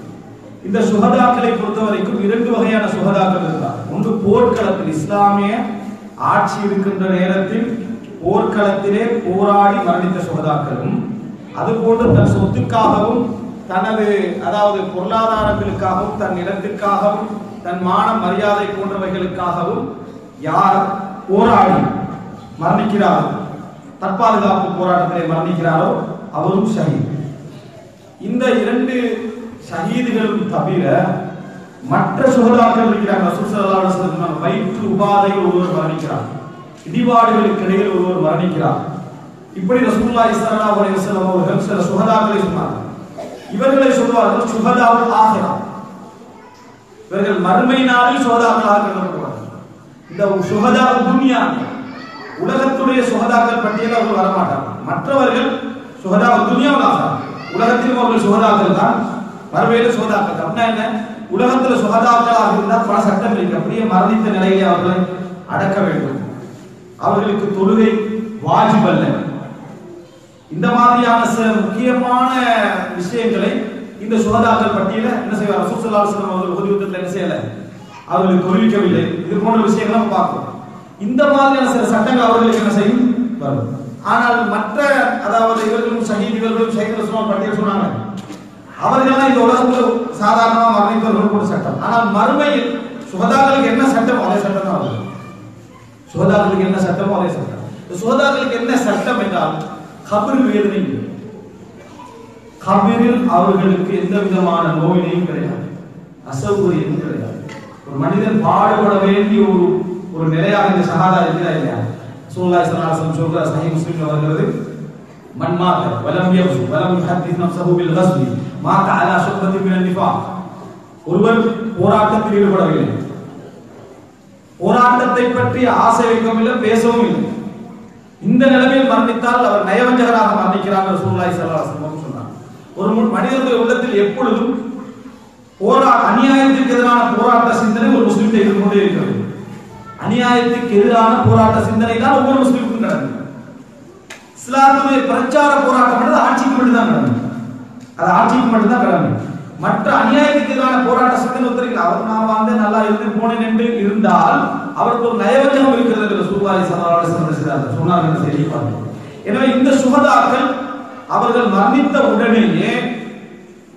இந்த சுஹதாக்களை பொறுத்தவரைக்கும் 2 வகையான சுஹதாக்கள் இருந்தார். ஒன்று போர்க்களத்தில், இஸ்லாமிய ஆட்சி இருக்கின்ற நேரத்தில் போர்க்களத்திலே போராடி மரணித்த சுஹதாக்களும், அதுபோன்று தன் சொத்துக்காகவும் தனது அதாவது பொருளாதாரங்களுக்காகவும் தன் நிலத்திற்காகவும் தன் மான மரியாதை போன்றவைகளுக்காகவும் யார் போராடி மரணிக்கிறாரோ, தற்பாதுகாப்பு போராட்டத்திலே மரணிக்கிறாரோ அவரும் ஷஹீத். இந்த 2 ஷஹீதுகளும் தவிர மற்ற சுஹதாக்கள் இருக்கிறாங்க. ரசூல் ஸல்லல்லாஹு அலைஹி வஸல்லம் வயிற்று உபாதையில் ஒருவர் மரணிக்கிறார், இடிபாடுகளுக்கு இடையில் ஒருவர் மரணிக்கிறார். இப்படி ரசூலுல்லாஹி ஸல்லல்லாஹு அலைஹி வஸல்லம் அவர்கள் சில சுஹதாக்களை சொன்னார்கள். இவர்களை சொல்வார்கள் சுஹதாவுல் ஆகிரா, இவர்கள் மறுமை நாளில் சுஹதாக்களாக கருதப்படுவார்கள். இந்த சுஹதா துன்யா, உலகத்துடைய சுஹதாக்கள் பட்டியலில் அவர்கள் வரமாட்டார்கள். மற்றவர்கள் சுஹதா துன்யாவில் ஆகிறா, உலகத்திலும் அவர்கள் சுஹதாக்கள் தான், மறுமையில சுஹதாக்கள் தான். அப்படின்னா என்ன? உலகத்துல சுஹதாக்களாக இருந்தால் பல சட்டம் இருக்கு. அப்படியே மரணித்த நிலையிலே அவர்களை அடக்க வேண்டும். அவர்களுக்கு தொழுகை வாஜிப் அல்ல. இந்த மாதிரியான சில முக்கியமான விஷயங்களை இந்த சுஹதாக்கள் பட்டியல என்ன செய்வார்? ரசூல் ஸல்லல்லாஹு அலைஹி வஸல்லம் அவர்கள் உஹது யுத்தத்தில் என்ன செய்யல, அவர்களுக்கு தெரிவிக்கவில்லை. இது போன்ற விஷயங்களை நம்ம பார்க்கிறோம். இந்த மாதிரியான சில சட்டங்கள் அவர்களுக்கு என்ன செய்யும் வரும். ஆனால் மற்ற அதாவது இவர்களும் ஷஹீதுகளும் ஷஹீத் ரசூல் பட்டியல் சொன்னாங்க, அவர்கள்லாம் இந்த உலகத்துல சாதாரணமாக மரணித்தவர்கள் கூட சட்டம். ஆனால் மறுமையில் சுஹதாக்களுக்கு என்ன சட்டம் அதே சட்டம் தான் வருது. சுஹதாக்களுக்கு என்ன சட்டமோ அதே சட்டம். சுஹதாக்களுக்கு என்ன சட்டம் என்றால் கபர் வேதனை. கபரில் அவர்களுக்கு எந்த விதமான நோயினையும் கிடையாது, அசௌகரியமும் கிடையாது. ஒரு மனிதன் பாடுபட வேண்டிய ஒரு நிலையாக இந்த ஷஹாதா இருக்கிறா இல்லையா? ரசூலுல்லாஹி ஸல்லல்லாஹு அலைஹி வஸல்லம் சொல்ற சஹீஹ் முஸ்லிம்ல வருகிறது, மன் மாத வலம் யஃபு வலம் யுஹத்திஸ் நஃப்ஸஹு பில் கஸ்பி மாத அலா ஷுபத்தின் மினன் நிஃபாக். ஒருவர் போராட்டத்தில் ஈடுபடவில்லை, போராட்டத்தை பற்றி ஆசை வைக்கவில்லை, பேசவும் இல்லை, இந்த நிலைமையில் மரணித்தால் அவர் நயவஞ்சகராக மரணிக்கிறார் ரசூலுல்லாஹி ஸல்லல்லாஹு அலைஹி வஸல்லம் சொன்னார். ஒரு மனிதனுடைய உள்ளத்தில் எப்பொழுதும் அநியாயத்துக்கு எதிரான போராட்ட சிந்தனை ஒரு முஸ்லிம் இருந்து கொண்டே இருக்கிறது. அநியாயத்துக்கு எதிரான போராட்ட சிந்தனை தான் ஒவ்வொரு முஸ்லிமுக்கும் நடந்தது. இஸ்லாத்துடைய பிரச்சார போராட்டம் ஆட்சிக்கு மட்டும்தான் நடந்தது, அது ஆட்சிக்கு மட்டும்தான் கடமை. மற்ற அநியாயத்துக்கு எதிரான போராட்ட சிந்தனை ஒருத்தருக்கு அவர் நான் வந்து நல்லா இருந்து போனேன் என்று இருந்தால் அவருக்கு ஒரு நயவஞ்சகம் இருக்கிறது என்று ரசூலுல்லாஹி ஸல்லல்லாஹு அலைஹி வஸல்லம் சொன்னார்கள். சரி, எனவே இந்த சுஹதாக்கள் அவர்கள் மரணித்த உடனேயே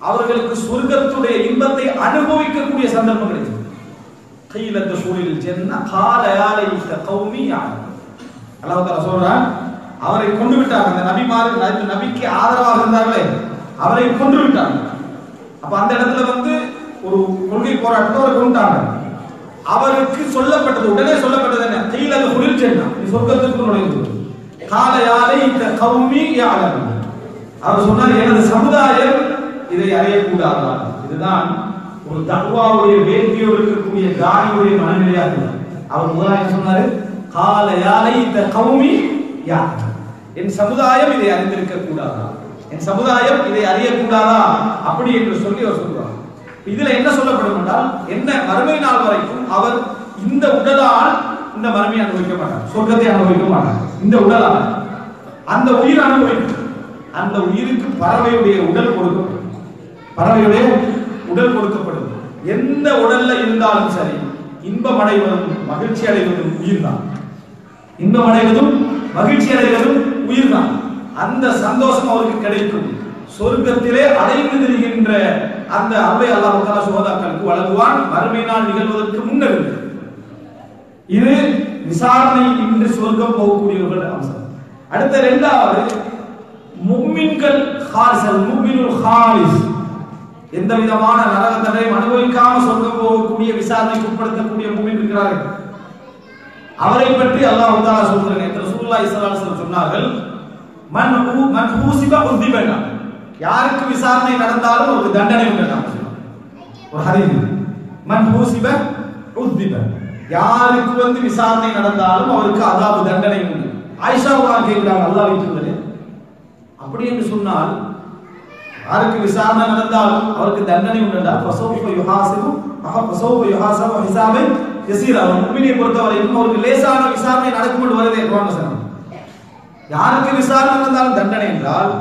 அவர்களுக்கு சொர்க்கத்துடைய இன்பத்தை அனுபவிக்கக்கூடிய சந்தர்ப்பம் கிடைச்சது. கையிலத்த சூழலில் ஜென்னா கால யாலைத்த கௌமி யார் அல்லாஹ் தஆலா சொல்றான், அவரை கொண்டு விட்டாங்க. அந்த நபிமார்கள் நபிக்கு ஆதரவாக இருந்தார்களே அவரை கொன்று விட்டாங்க. அப்ப அந்த இடத்துல வந்து ஒரு கொள்கை போராட்டத்தை அவரை கொண்டாங்க. அவருக்கு சொல்லப்பட்டது, உடனே சொல்லப்பட்டது என்ன? கையிலத்த சூழலில் ஜென்னா, நீ சொர்க்கத்துக்கு நுழைந்து கால யாலைத்த கௌமி யார், அவர் சொன்னார், எனது சமுதாயம் இதை அறியக்கூடாதா? இதுதான் ஒரு தக்வாவுடைய வேட்கையோடு இருக்கக்கூடிய தாயியுடைய மனநிலையாக. அவர் முதலாக சொன்னாரு, கால யாலைத கௌமி யா, என் சமுதாயம் இதை அறிந்திருக்க கூடாதா, என் சமுதாயம் இதை அறியக்கூடாதா அப்படி என்று சொல்லி அவர் சொல்றார். இதுல என்ன சொல்லப்படும் என்றால், என்ன மறுமை நாள் வரைக்கும் அவர் இந்த உடலால் இந்த மறுமையை அனுபவிக்க மாட்டார், சொர்க்கத்தை அனுபவிக்க மாட்டார். இந்த உடலால் அந்த உயிர் அனுபவிக்கும். அந்த உயிருக்கு பறவையுடைய உடல் கொடுக்கப்படும், பறவையுடைய உடல் கொடுக்கப்படும். எந்த உடல்ல இருந்தாலும் சரி, இன்பம் அடைவதும் மகிழ்ச்சி அடைவதும் உயிர் தான். இன்பம் அடைவதும் மகிழ்ச்சி அடைவதும் உயிர் தான். அந்த சந்தோஷம் அவருக்கு கிடைக்கும். சொர்க்கத்திலே அடைந்து திரிகின்ற அந்த அருளை அல்லாஹ் தஆலா சுஹதாக்களுக்கு வழங்குவான், மறுமை நாள் நிகழ்வதற்கு முன்னர். இது விசாரணை இன்று சொர்க்கம் போகக்கூடியவர்கள் அம்சம். அடுத்த இரண்டாவது, முஃமின்கள் ஹாரிஸ், முஃமினுல் ஹாரிஸ், எந்த விதமான நரக தண்டனையும் அனுபவிக்காம சொர்க்கம் போகக்கூடிய விசாரணைக்கு உட்படுத்தக்கூடிய முஃமின் இருக்கிறார்கள். அவரை பற்றி அல்லாஹ் தஆலா சொல்கிறார். ரசூலுல்லாஹி ஸல்லல்லாஹு அலைஹி வஸல்லம் சொன்னார்கள், மன் ஹூசிப உதிபனா, யாருக்கு விசாரணை நடந்தாலும் ஒரு தண்டனை உண்டு. ஒரு ஹதீஸ், மன் ஹூசிப உதிப, யாருக்கு விசாரணை நடந்தாலும் அவருக்கு அதாபு தண்டனை உண்டு. ஆயிஷா அவர்கள் கேட்கிறாங்க, அல்லாஹ்வை தூதரே, அப்படி என்று சொன்னால் யாருக்கு விசாரணை நடந்தாலும் அவருக்கு தண்டனை உண்டு. ஃபஸௌஃப யுஹாஸிபு ஃபஸௌஃப யுஹாஸபு ஹிசாபன் யஸீரா, முஃமினை பொறுத்தவரைக்கும் அவருக்கு லேசான விசாரணை நடக்கும் என்று வருதே குர்ஆன் வசனம். யாருக்கு விசாரணை நடந்தாலும் தண்டனை என்றால்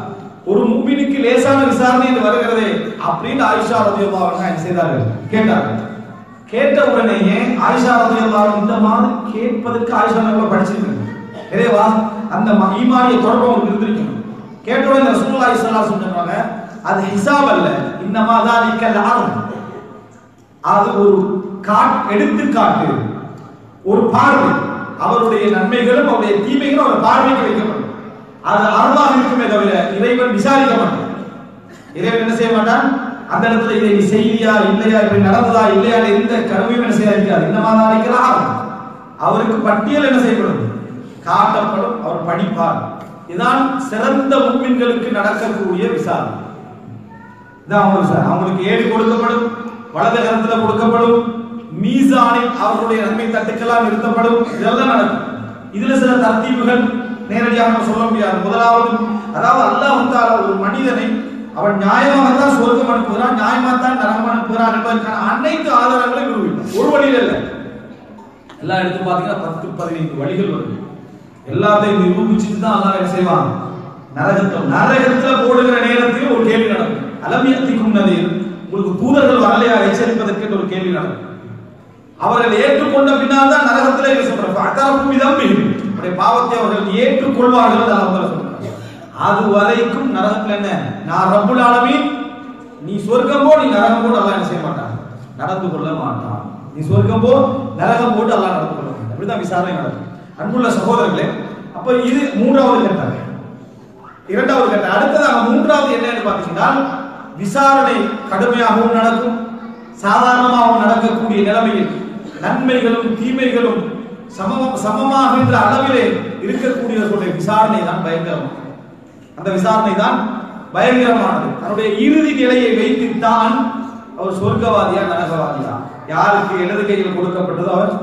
ஒரு முஃமினுக்கு லேசான விசாரணை என்று வருகிறதே அப்படின்னு ஆயிஷா ரலியல்லாஹு அன்ஹா என்ன செய்தார்கள், கேட்டார்கள். கேட்ட உடனேயே ஆயிஷா ரலியல்லாஹு அன்ஹா இந்த மாதிரி கேட்பதற்கு ஆயிஷா நம்ம படிச்சிருக்காங்க. ஏவா அந்த ஈமானிய தொடர்பு அவங்களுக்கு இருந்திருக்கும். கேட்ட உடனே ரசூலுல்லாஹி ஸல்லல்லாஹு அலைஹி வஸல்லம் சொன்னாங்க, அது ஹிசாப் அல்ல, இன்னமா தாலிகல் அர்ம், அது ஒரு எடுத்துக்காட்டு, ஒரு பார்வை. அவருடைய நன்மைகளும் அவருடைய தீமைகளும் அவர் பார்வைக்கு வைக்கப்படும். அது அருளாக இருக்குமே தவிர இறைவன் விசாரிக்க மாட்டான். இறைவன் என்ன செய்ய மாட்டான், அந்த இடத்துல இதை நீ செய்தியா இல்லையா, இப்படி நடந்ததா இல்லையா, எந்த கருமையும் என்ன செய்ய இருக்காது. இன்னமா தாலிகல் அர்ம், அவருக்கு பட்டியல் என்ன செய்யப்படும், காட்டப்படும், அவர் படிப்பார். இதுதான் சிறந்த முஃமின்களுக்கு நடக்கக்கூடிய விசாரணை. இதான் அவங்களுக்கு ஏடு கொடுக்கப்படும், வலது கரத்தில் கொடுக்கப்படும், மீசானில் அவர்களுடைய நன்மை தட்டுக்கெல்லாம் நிறுத்தப்படும். இதெல்லாம் நடக்கும். இதுல சில தர்த்தீபுகள் நேரடியாக சொல்ல முடியாது. முதலாவது, அதாவது அல்லாஹ் தஆலா ஒரு மனிதனை அவன் நியாயமாகத்தான் சொர்க்கம் அனுப்புகிறான், நியாயமாகத்தான் நரகம் அனுப்புகிறான் என்பதற்கான அனைத்து ஆதாரங்களையும் நிரூபிப்பான். ஒரு வழியில் இல்லை, எல்லாம் எடுத்து பார்த்தீங்கன்னா 10-15 வழிகள் வருது. எல்லாத்தையும் நிரூபிச்சுட்டு தான் அல்லாஹ் என்ன செய்வான், நரகத்துல போடுகிற நேரத்தில் ஒரு கேள்வி நடக்கும். அலம் யத்திக்கும் நதீர், உங்களுக்கு தூதர்கள் வரலையா எச்சரிப்பதற்கு ஒரு கேள்வி நடக்கும். அவர்கள் ஏற்றுக்கொண்ட பின்னால் தான் நரகத்திலே என்ன சொல்றாங்க, அத்தரப்பு விதம்பி, அவருடைய பாவத்தை அவர்கள் ஏற்றுக்கொள்வார்கள். அல்லாஹ் சொல்றாங்க. அது வரைக்கும் நரகத்துல என்ன, நான் ரப்புல் ஆலமீன், நீ சொர்க்கம் போ, நீ நரகம் போடு, அல்லாஹ் என்ன செய்ய மாட்டான், நடந்து கொள்ள மாட்டான். நீ சொர்க்கம் போ, நரகம் போட்டு அல்லாஹ் நடந்து கொள்ள மாட்டான். அப்படிதான் விசாரணை நடக்கும். அன்புள்ள சகோதரர்களே, அப்ப இது மூன்றாவது கட்டம். இரண்டாவது கட்டம். அடுத்ததாக மூன்றாவது என்னன்னு பார்த்தீங்கன்னா, விசாரணை கடுமையாகவும் நடக்கும், சாதாரணமாகவும் நடக்கக்கூடிய நிலைமையில் நன்மைகளும் தீமைகளும் சமமாகின்ற அளவிலே இருக்கக்கூடியவர்களுடைய விசாரணை தான் பயங்கரமானது. அந்த விசாரணை தான் பயங்கரமானது. தன்னுடைய இறுதி நிலையை வைத்துத்தான் அவர் சொர்க்கவாதியா நரகவாதியா. யாருக்கு இடது கையில் கொடுக்கப்பட்டதோ அவர்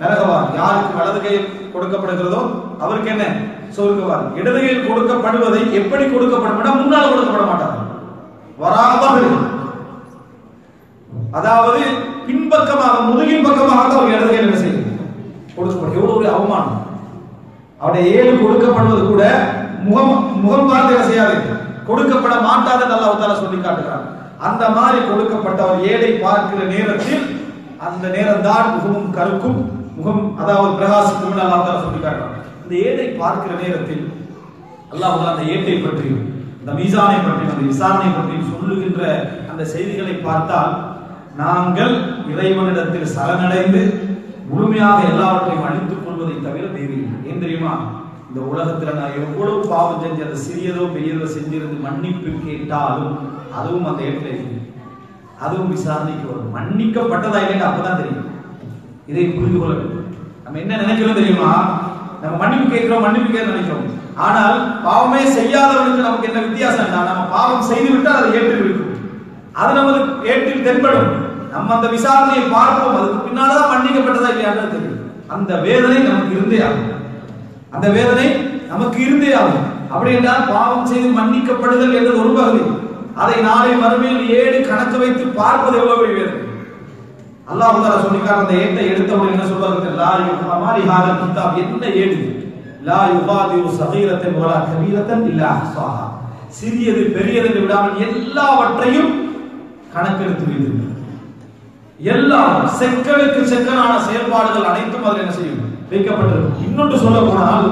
நரகவாதி, யாருக்கு வலது கையில் கொடுக்கப்படுகிறதோ அவருக்கு என்ன, சொர்க்கவாதி. இடது கையில் கொடுக்கப்படுவதை எப்படி கொடுக்கப்படும், முன்னால் கொடுக்கப்பட மாட்டார், வராமல், அதாவது பின்பக்கமாக முதுகின் பக்கமாக அவர் இடது கையில் என்ன செய்யும், கொடுக்கப்படும். எவ்வளவு ஒரு அவமானம். அவருடைய ஏழு கொடுக்கப்படுவது கூட முகம் பார்த்து என்ன செய்யாது, கொடுக்கப்பட மாட்டாது அல்லாஹ் தஆலா சொல்லி காட்டுகிறார். அந்த மாதிரி கொடுக்கப்பட்டவர் ஏழை பார்க்கிற நேரத்தில் அந்த நேரம் தான் முகமும் கருக்கும், முகம் அதாவது பிரகாசிக்கும் அல்லாஹ் தஆலா சொல்லி காட்டுகிறார். இந்த ஏழை பார்க்கிற நேரத்தில் அல்லாஹ் அந்த ஏட்டை பற்றியும் இந்த மீசானை பற்றியும் அந்த விசாரணை பற்றியும் சொல்லுகின்ற அந்த செய்திகளை பார்த்தால் நாங்கள் இறைவனிடத்தில் சரணடைந்து முழுமையாக எல்லாவற்றையும் அழித்துக் கொள்வதை தவிர வேறு இல்லை. ஏன் தெரியுமா, இந்த உலகத்துல நான் எவ்வளவு பாவம் செஞ்சு அந்த சிறியதோ பெரியதோ செஞ்சிருந்து மன்னிப்பு கேட்டாலும் அதுவும் அந்த ஏட்டில் இருக்கு, அதுவும் விசாரணைக்கு வரும். மன்னிக்கப்பட்டதா இல்லைன்னு அப்பதான் தெரியும். இதை புரிந்து கொள்ள வேண்டும். நம்ம என்ன நினைக்கிறோம் தெரியுமா, நம்ம மன்னிப்பு கேட்கிறோம் நினைக்கிறோம், ஆனால் பாவமே செய்யாதவனுக்கு நமக்கு என்ன வித்தியாசம்? நம்ம பாவம் செய்து விட்டால் அதை ஏற்றில் இருக்கும், அது நமது ஏற்றில் தென்படும். நம்ம அந்த விசாரணையை பார்ப்போம், அதுக்கு பின்னால்தான் மன்னிக்கப்பட்டதா இல்லையான்னு தெரியும். அந்த வேதனை நமக்கு இருந்தே ஆகும், அந்த வேதனை நமக்கு இருந்தே ஆகும். அப்படி என்றால் பாவம் செய்து மன்னிக்கப்படுதல் என்பது ஒரு பகுதி, அதை நாளை மறுமையில் ஏடு கணக்கு வைத்து பார்ப்பது எவ்வளவு பெரிய வேதனை. அல்லாஹ் தஆலா சொல்லிக்கார், அந்த ஏட்டை எடுத்தவன் என்ன சொல்றாரு? லா யுஹமாலி ஹாதல் கிதாப், என்ன ஏடு? லா யுகாதிரு ஸகீரத்தன் வலா கபீரத்தன் இல்லா அஹ்ஸாஹா, சிறியது பெரியது என்று விடாமல் எல்லாவற்றையும் கணக்கெடுத்து வைத்திருக்கிறார். எல்லா செக்கலுக்கு செக்கலான செயல்பாடுகள் அனைத்தும் அதில் என்ன செய்யும்? வைக்கப்பட்டிருக்கும். இன்னொன்று சொல்ல போனால்,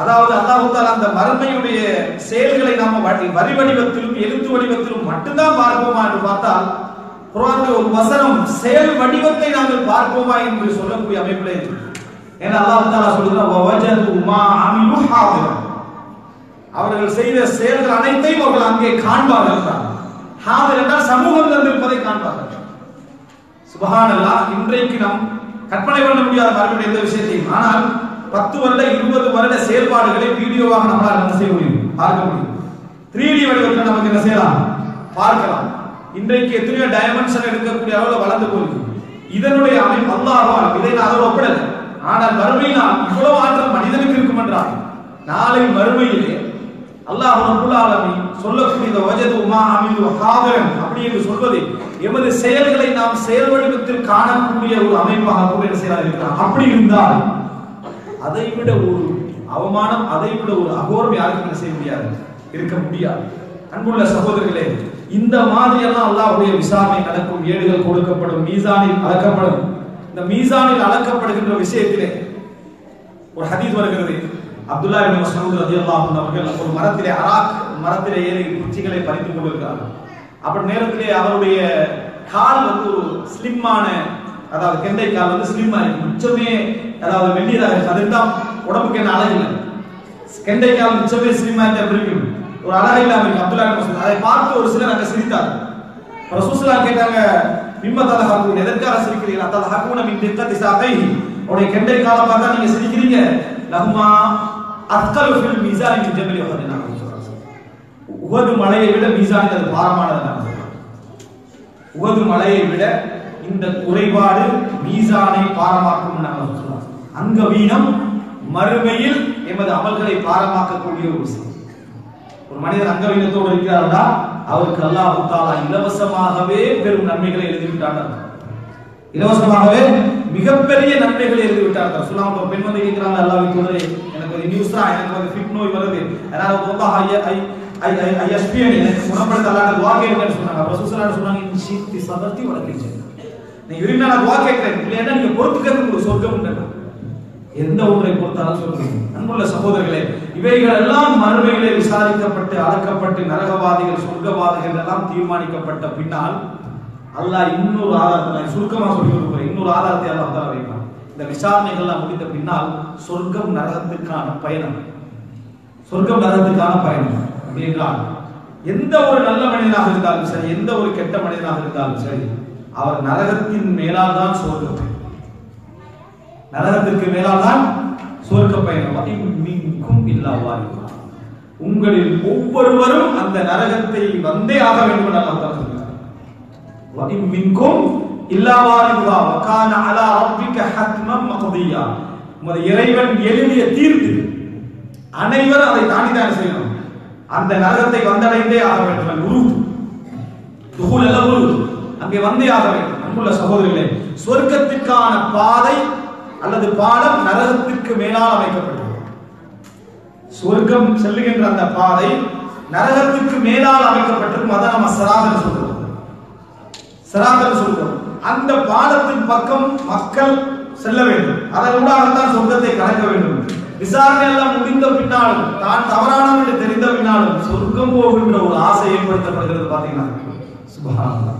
அதாவது அல்லாஹ் தஆலா அந்த மறுமையுடைய செயல்களை நாம வரி வடிவத்திலும் எழுத்து வடிவத்திலும் மட்டும்தான் பார்ப்போமா என்று பார்த்தால், குர்ஆனில் ஒரு வசனம் செயல் வடிவத்தை நாங்கள் பார்ப்போமா என்று சொல்லக்கூடிய அமைப்பிலே இருக்கு. ஏன்னா அல்லாஹ் தஆலா சொல்றார், வவஜது மா அமிலு ஹாதிரா, அவர்கள் செய்த செயல்கள் அனைத்தையும் அவர்கள் அங்கே காண்பார்கள். ஹாதிர் என்றால் சமூகம் இருப்பதை காண்பார்கள். சுப்ஹானல்லாஹ், இன்றைக்கு நாம் கற்பனை பண்ண முடியாத மறுபடியும் எந்த விஷயத்தையும், ஆனால் 10 வருட 20 வருட செயல்பாடுகளை வீடியோவாக நம்மளால் என்ன செய்ய முடியும்? பார்க்க முடியும். 3D வடிவத்தில் நமக்கு என்ன செய்யலாம்? பார்க்கலாம். இன்றைக்கு எத்தனையோ டைமென்ஷன் எடுக்கக்கூடிய அளவில் வளர்ந்து போயிருக்கு. இதனுடைய அமைப்பு அல்லாஹ்வால், இதை நான் அதோடு ஒப்பிடல. ஆனால் மறுமையில் இவ்வளவு ஆற்றல் மனிதனுக்கு இருக்கும் என்றால், நாளை மறுமையிலே அல்லாஹ் ரப்பல் ஆலமீன் சொல்லக்கூடிய இந்த வஜது மா அமிலு ஹாதிரன் அப்படி என்று சொல்வது எமது செயல்களை நாம் செயல் வடிவத்தில் காணக்கூடிய ஒரு அமைப்பாக கூட என்ன செய்யலாம் இருக்கிறார். அப்படி இருந்தால் அதை விட ஒரு அவமானம், அதை விட ஒரு அகோரம் யாருக்கும் என்ன செய்ய முடியாது, இருக்க முடியாது. அன்புள்ள சகோதரர்களே, இந்த மாதிரி எல்லாம் அல்லாஹ்வுடைய விசாரணை நடக்கும், ஏடுகள் கொடுக்கப்படும், மீசானில் அளக்கப்படும். இந்த மீசானில் அளக்கப்படுகின்ற விஷயத்திலே ஒரு ஹதீஸ் வருகிறது. அப்துல்லாஹ் இப்னு மஸ்ஊத் রাদিয়াল্লাহு அன்ஹு அவர்கள் ஒரு மரத்திலே ஏறி குச்சிகளை பறித்துக் கொண்டிருக்கிறார்கள். அப்படி நேரத்திலே அவருடைய கால் ஒரு ஸ்லிம்மான, அதாவது கெண்டை கால் ஸ்லிம்மா இருக்கு, மிச்சமே அதாவது மெல்லியதாக இருக்கு. அதுதான் உடம்புக்கு என்ன அழகு இல்லை. கெண்டை கால் மிச்சமே ஸ்லிம்மா இருக்கும், ஒரு அழகு இல்லாம இருக்கு. அப்துல்லாஹ் இப்னு மஸ்ஊத் அதை பார்த்து ஒரு சிலர் அங்க சிரித்தார்கள். ரசூலுல்லாஹ் ஸல்லல்லாஹு கேட்டாங்க, மிம்ம தலஹகுன், எதற்காக சிரிக்கிறீர்கள்? தலஹகுன மின் திக்கத்தி சாகைஹி, அவருடைய கெண்டை காலை பார்த்தா நீங்க சிரிக்கிறீங்க. லஹுமா அத்கலு ஃபில் மீசான் மின் ஜபல் உஹத், உஹது மலையை விட மீசானில் அது பாரமானது. உஹது மலையை விட இந்த குறைபாடு மீசானை பாரமாக்கும். அங்கவீனம் மறுமையில் எமது அமல்களை பாரமாக்கக்கூடிய ஒரு விஷயம். ஒரு மனிதர் அங்கவீனத்தோடு இருக்கிறார்களா, அவருக்கு அல்லாஹ் தஆலா இலவசமாகவே பெரும் நன்மைகளை எழுதிவிட்டார். இலவசமாகவே மிகப்பெரிய நன்மைகளை எழுதிவிட்டார். சொல்லாம ஒரு பெண் வந்து கேட்கிறாங்க, அல்லாஹ்வின் தூதரே, எனக்கு ஒரு நியூஸா, எனக்கு ஃபிட் நோய் வருது, அதனால அல்லாஹ் ஐயஸ்பியனி, எனக்கு குணப்படுத்த அல்லாஹ் துஆ கேளுங்கன்னு சொன்னாங்க. ரசூலுல்லாஹி ஸல்லல்லாஹு அலைஹி வஸல்லம் சொன்னாங்க, இன்ஷித்தி சபர்தி வலக்கின் ஜன்னah, நீங்க விரும்பினா நான் துஆ கேட்கிறேன், இல்லைன்னா நீங்க பொறுத்துக்கிறது உங்களுக்கு சொர்க்கம் உண்டு. எந்த ஒன்றை பொறுத்தாலும் சொல்றீங்க. அன்புள்ள சகோதரர்களே, இவைகள் எல்லாம் மறுமையிலே விசாரிக்கப்பட்டு அளக்கப்பட்டு நரகவாதிகள் சொர்க்கவாதிகள் எல்லாம் தீர்மானிக்கப்பட்ட பின்னால் அல்லாஹ் இன்னொரு ஆதாரத்தை, சுருக்கமா சொல்லி கொடுக்கிறேன், இன்னொரு ஆதாரத்தை அல்லாஹ் தஆலா வைப்பான். இந்த விசாரணைகள்லாம் முடிந்த பின்னால் சொர்க்கம் நரகத்துக்கான பயணம், சொர்க்கம் நரகத்துக்கான பயணம் என்றால், எந்த ஒரு நல்ல மனிதனாக இருந்தாலும் சரி, எந்த ஒரு கெட்ட மனிதனாக இருந்தாலும் சரி, அவர் நரகத்தின் மேலால் தான் சொர்க்கம், நரகத்திற்கு மேலால் தான் சொர்க்க பயணம். மின்கும் இல்லா வாரிதுஹா, உங்களில் ஒவ்வொருவரும் அந்த நரகத்தை வந்தே ஆக வேண்டும் என்று அல்லாஹ் தஆலா சொல்கிறார். மின்கும் இல்லா வாரிதுஹா வகான அலா ரப்பிக ஹத்மன் மக்தியா, உமது இறைவன் எழுதிய தீர்ப்பு, அனைவரும் அதை தாண்டி தான் செய்யணும், அந்த நரகத்தை வந்தடைந்தே ஆக வேண்டும். உருது துஹூல் அல்ல, உருது அங்கே வந்தே ஆக வேண்டும். அன்புள்ள சகோதரர்களே, சொர்க்கத்திற்கான பாதை அல்லது பாலம் நரகத்திற்கு மேலால் அமைக்கப்பட்டது. சொர்க்கம் செல்லுகின்ற அந்த பாதை நரகத்திற்கு மேலால் அமைக்கப்பட்டிருக்கும். அதான் நம்ம சிராத் சொல்றோம், சிராத் சொல்றோம். அந்த பாலத்தின் பக்கம் மக்கள் செல்ல வேண்டும், அதன் ஊடாகத்தான் சொர்க்கத்தை கடக்க வேண்டும். விசாரணை எல்லாம் முடிந்த பின்னாலும், தான் தவறானவன் என்று தெரிந்த பின்னாலும் சொர்க்கம் போகின்ற ஒரு ஆசை ஏற்படுத்தப்படுகிறது. பாத்தீங்கன்னா சுப்ஹானல்லாஹ்,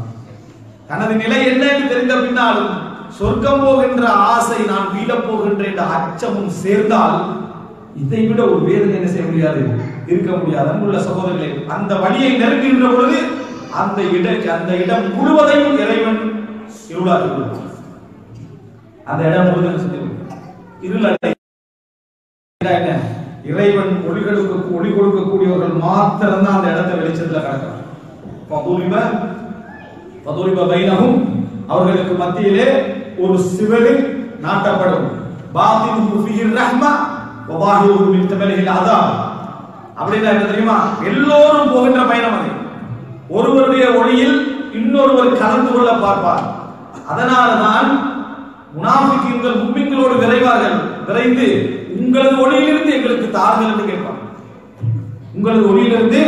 தனது நிலை என்ன என்று தெரிந்த பின்னாலும் சொர்க்கம் போகின்ற ஆசை, நான் வீழப் போகின்ற என்ற அச்சமும் சேர்ந்தால் இதை விட ஒரு வேதனை என்ன செய்ய முடியாது, இருக்க முடியாது. அன்புள்ள சகோதரர்களே, அந்த வழியை நெருங்குகின்ற பொழுது அந்த இடம் முழுவதையும் இறைவன் இருளாக்கி விடுவார். அந்த இடம் முழுவதும் இருள இறைவன் ஒளி கொடுக்கக்கூடியவர்கள் மாத்திரம் தான் அந்த இடத்தை வெளிச்சத்துல கடக்கிறார். அவர்களுக்கு மத்தியிலே ஒரு சிவரு நாட்டப்படும். அப்படின்னா என்ன தெரியுமா? எல்லோரும் போகின்ற பயணம் அது. ஒருவருடைய ஒளியில் இன்னொருவர் கலந்து கொள்ள பார்ப்பார். அதனால்தான் முனாஃபிகீன்கள் முஃமின்களோடு விரைந்து உங்களது ஒளியிலிருந்து எங்களுக்கு தாருங்கள் என்று கேட்பார்கள். உங்களது ஒளியிலிருந்து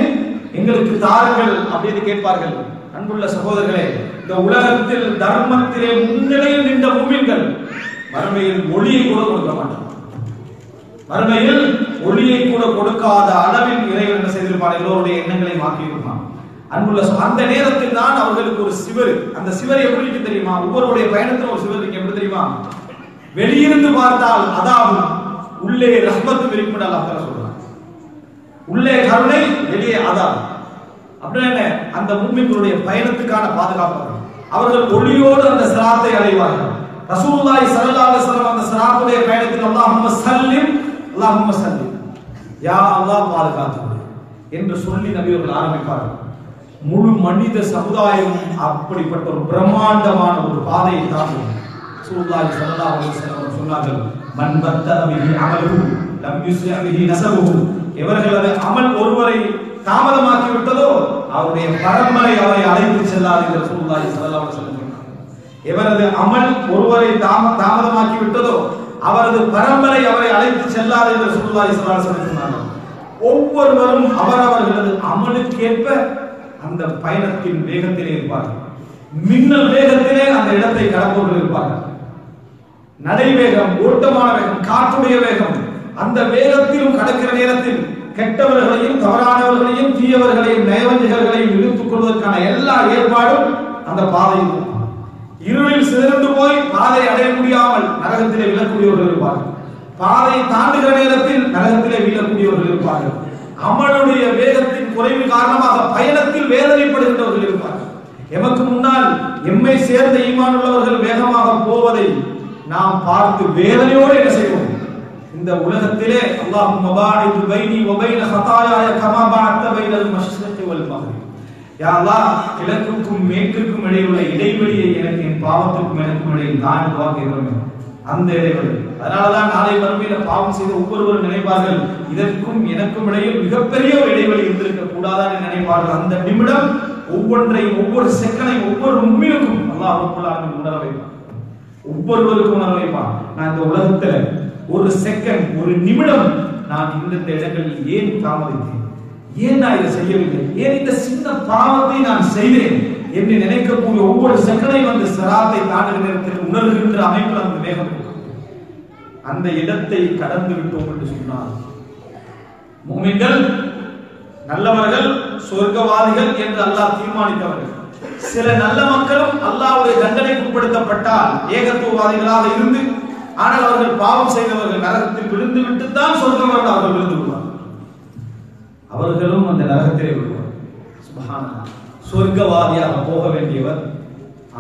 எங்களுக்கு தாருங்கள் அப்படின்னு கேட்பார்கள். அன்புள்ள சகோதரர்களே, இந்த உலகத்தில் தர்மத்திலே முன்னிலையில் நின்ற முஃமின்கள் மறுமையில் ஒளியை கூட கொடுக்க மாட்டார்கள். மறுமையில் ஒளியை கூட கொடுக்காத அளவில் இறைவன் என்ன செய்திருப்பார்? எல்லோருடைய எண்ணங்களை மாற்றியிருப்பான். அன்புள்ள அந்த நேரத்தில் தான் அவர்களுக்கு ஒரு சிவர். அந்த சிவர் எப்படி இருக்கு தெரியுமா? ஒவ்வொருடைய பயணத்தில் ஒரு சிவர் இருக்கு. எப்படி தெரியுமா? வெளியிருந்து பார்த்தால் அதாவது உள்ளே ரஹ்மத்து வெளிப்பட அல்லாஹ் தஆலா சொல்றான். உள்ளே கருணை, வெளியே அதாப். அப்படின்னா என்ன? அந்த முஃமின்களுடைய பயணத்துக்கான பாதுகாப்பு. அவர்கள் ஒளியோடு அந்த சிராத்தை அடைவார்கள். ரசூலுல்லாஹி ஸல்லல்லாஹு அலைஹி வஸல்லம் அந்த சிராத்துடைய பயணத்தில் அல்லாஹும்ம ஸல்லிம் அல்லாஹும்ம ஸல்லிம் யா அல்லாஹ் பாதுகாத்து என்று சொல்லி நபியவர்கள் ஆரம்பிப்பார்கள். முழு மனித சமுதாயம் அப்படிப்பட்ட ஒரு பிரம்மாண்டமான ஒரு பாதையை தாண்டும். ரசூலுல்லாஹி ஸல்லல்லாஹு அலைஹி வஸல்லம் சொன்னார்கள், மன் பத்தஅ பிஹி அமலுஹு லம் யுஸ்ரி' பிஹி நஸபுஹு. எவர்களது அமல் ஒருவரை தாமதமாக்கி விட்டதோ அவருடைய பரம்பரை அவரை அழைத்து செல்லாது என்று ரசூலுல்லாஹி ஸல்லல்லாஹு அலைஹி வஸல்லம் சொன்னார்கள். எவரது அமல் ஒருவரை தாமதமாக்கி விட்டதோ அவரது பரம்பரை அவரை அழைத்து செல்லாது என்று ரசூலுல்லாஹி ஸல்லல்லாஹு அலைஹி வஸல்லம் சொன்னார்கள். ஒவ்வொருவரும் அவரவர்களது அமலுக்கேற்ப அந்த பயணத்தின் வேகத்திலே இருப்பார்கள். மின்னல் வேகத்திலே அந்த இடத்தை கடப்பவர்கள் இருப்பார்கள். நடை வேகம், ஓட்டமான வேகம், காற்றுடைய வேகம், அந்த வேகத்திலும் கடக்கிற நேரத்தில் கெட்டவர்களையும் தவறானவர்களையும் தீயவர்களையும் நயவஞ்சகர்களையும் இழுத்துக் கொள்வதற்கான எல்லா ஏற்பாடும் அந்த பாதையில். இருளில் சிதறந்து போய் பாதை அடைய முடியாமல் நரகத்திலே விழக்கூடியவர்கள் இருப்பார்கள். பாதை தாண்டுகிற நேரத்தில் நரகத்திலே வீழக்கூடியவர்கள் இருப்பார்கள். அமலுடைய வேகத்தின் குறைவு காரணமாக பயணத்தில் வேதனைப்படுகின்றவர்கள் இருப்பார்கள். எமக்கு முன்னால் எம்மை சேர்ந்த ஈமான் உள்ளவர்கள் வேகமாக போவதை நாம் பார்த்து வேதனையோடு என்ன செய்வோம்? இந்த உலகத்திலே அல்லாஹும்ம பாஇத் பைனி வ பைன ஹதாயாய கமா பஅத்த பைனல் மஷ்ரிகி வல் மக்ரிப். யா அல்லாஹ், கிழக்குக்கும் மேற்குக்கும் இடையில் உள்ள இடைவெளியை எனக்கு என் பாவத்துக்கும் எனக்கும் இடையில் நான் துஆ கேட்கிறேன். அந்த இடைவெளி. அதனாலதான் நாளை மறுமையில பாவம் செய்த ஒவ்வொருவரும் நினைப்பார்கள், இதற்கும் எனக்கும் இடையில் மிகப்பெரிய ஒரு இடைவெளி இருந்திருக்க கூடாதான்னு நினைப்பார்கள். அந்த நிமிடம் ஒவ்வொன்றையும் ஒவ்வொரு செகண்டையும் ஒவ்வொரு மும்மினுக்கும் அல்லாஹ் ரப்பல் ஆலமீன் உணர வைப்பான். ஒவ்வொருவருக்கும் உணர வைப்பான். நான் இந்த உலகத்துல ஒரு செகண்ட், ஒரு நிமிடம் நான் இந்த இடங்களில் ஏன் தாமதித்தேன், ஏன் நான் இதை செய்யவில்லை, ஏன் இந்த சின்ன பாவத்தை நான் செய்தேன் என்று நினைக்கக்கூடிய ஒவ்வொரு செகண்டையும் அந்த சிராத்தை தாண்டுகிற நேரத்தில் உணர்கின்ற அமைப்பில் அந்த வேகம் அந்த இடத்தை கடந்து விட்டோம் என்று சொன்னார். முஃமின்கள் நல்லவர்கள், சொர்க்கவாதிகள் என்று அல்லாஹ் தீர்மானித்தவர்கள். சில நல்ல மக்களும் அல்லாஹ்வுடைய தண்டனைக்கு உட்படுத்தப்பட்டால் ஏகத்துவவாதிகளாக இருந்து, ஆனால் அவர்கள் பாவம் செய்தவர்கள் நரகத்தில் விழுந்து விட்டு தான் சொர்க்கவாதிகள் அவர்கள் விழுந்து விடுவார்கள். அவர்களும் அந்த நரகத்திலே விடுவார். சுப்ஹானல்லாஹ். சொர்க்கவாதியாக போக வேண்டியவர்,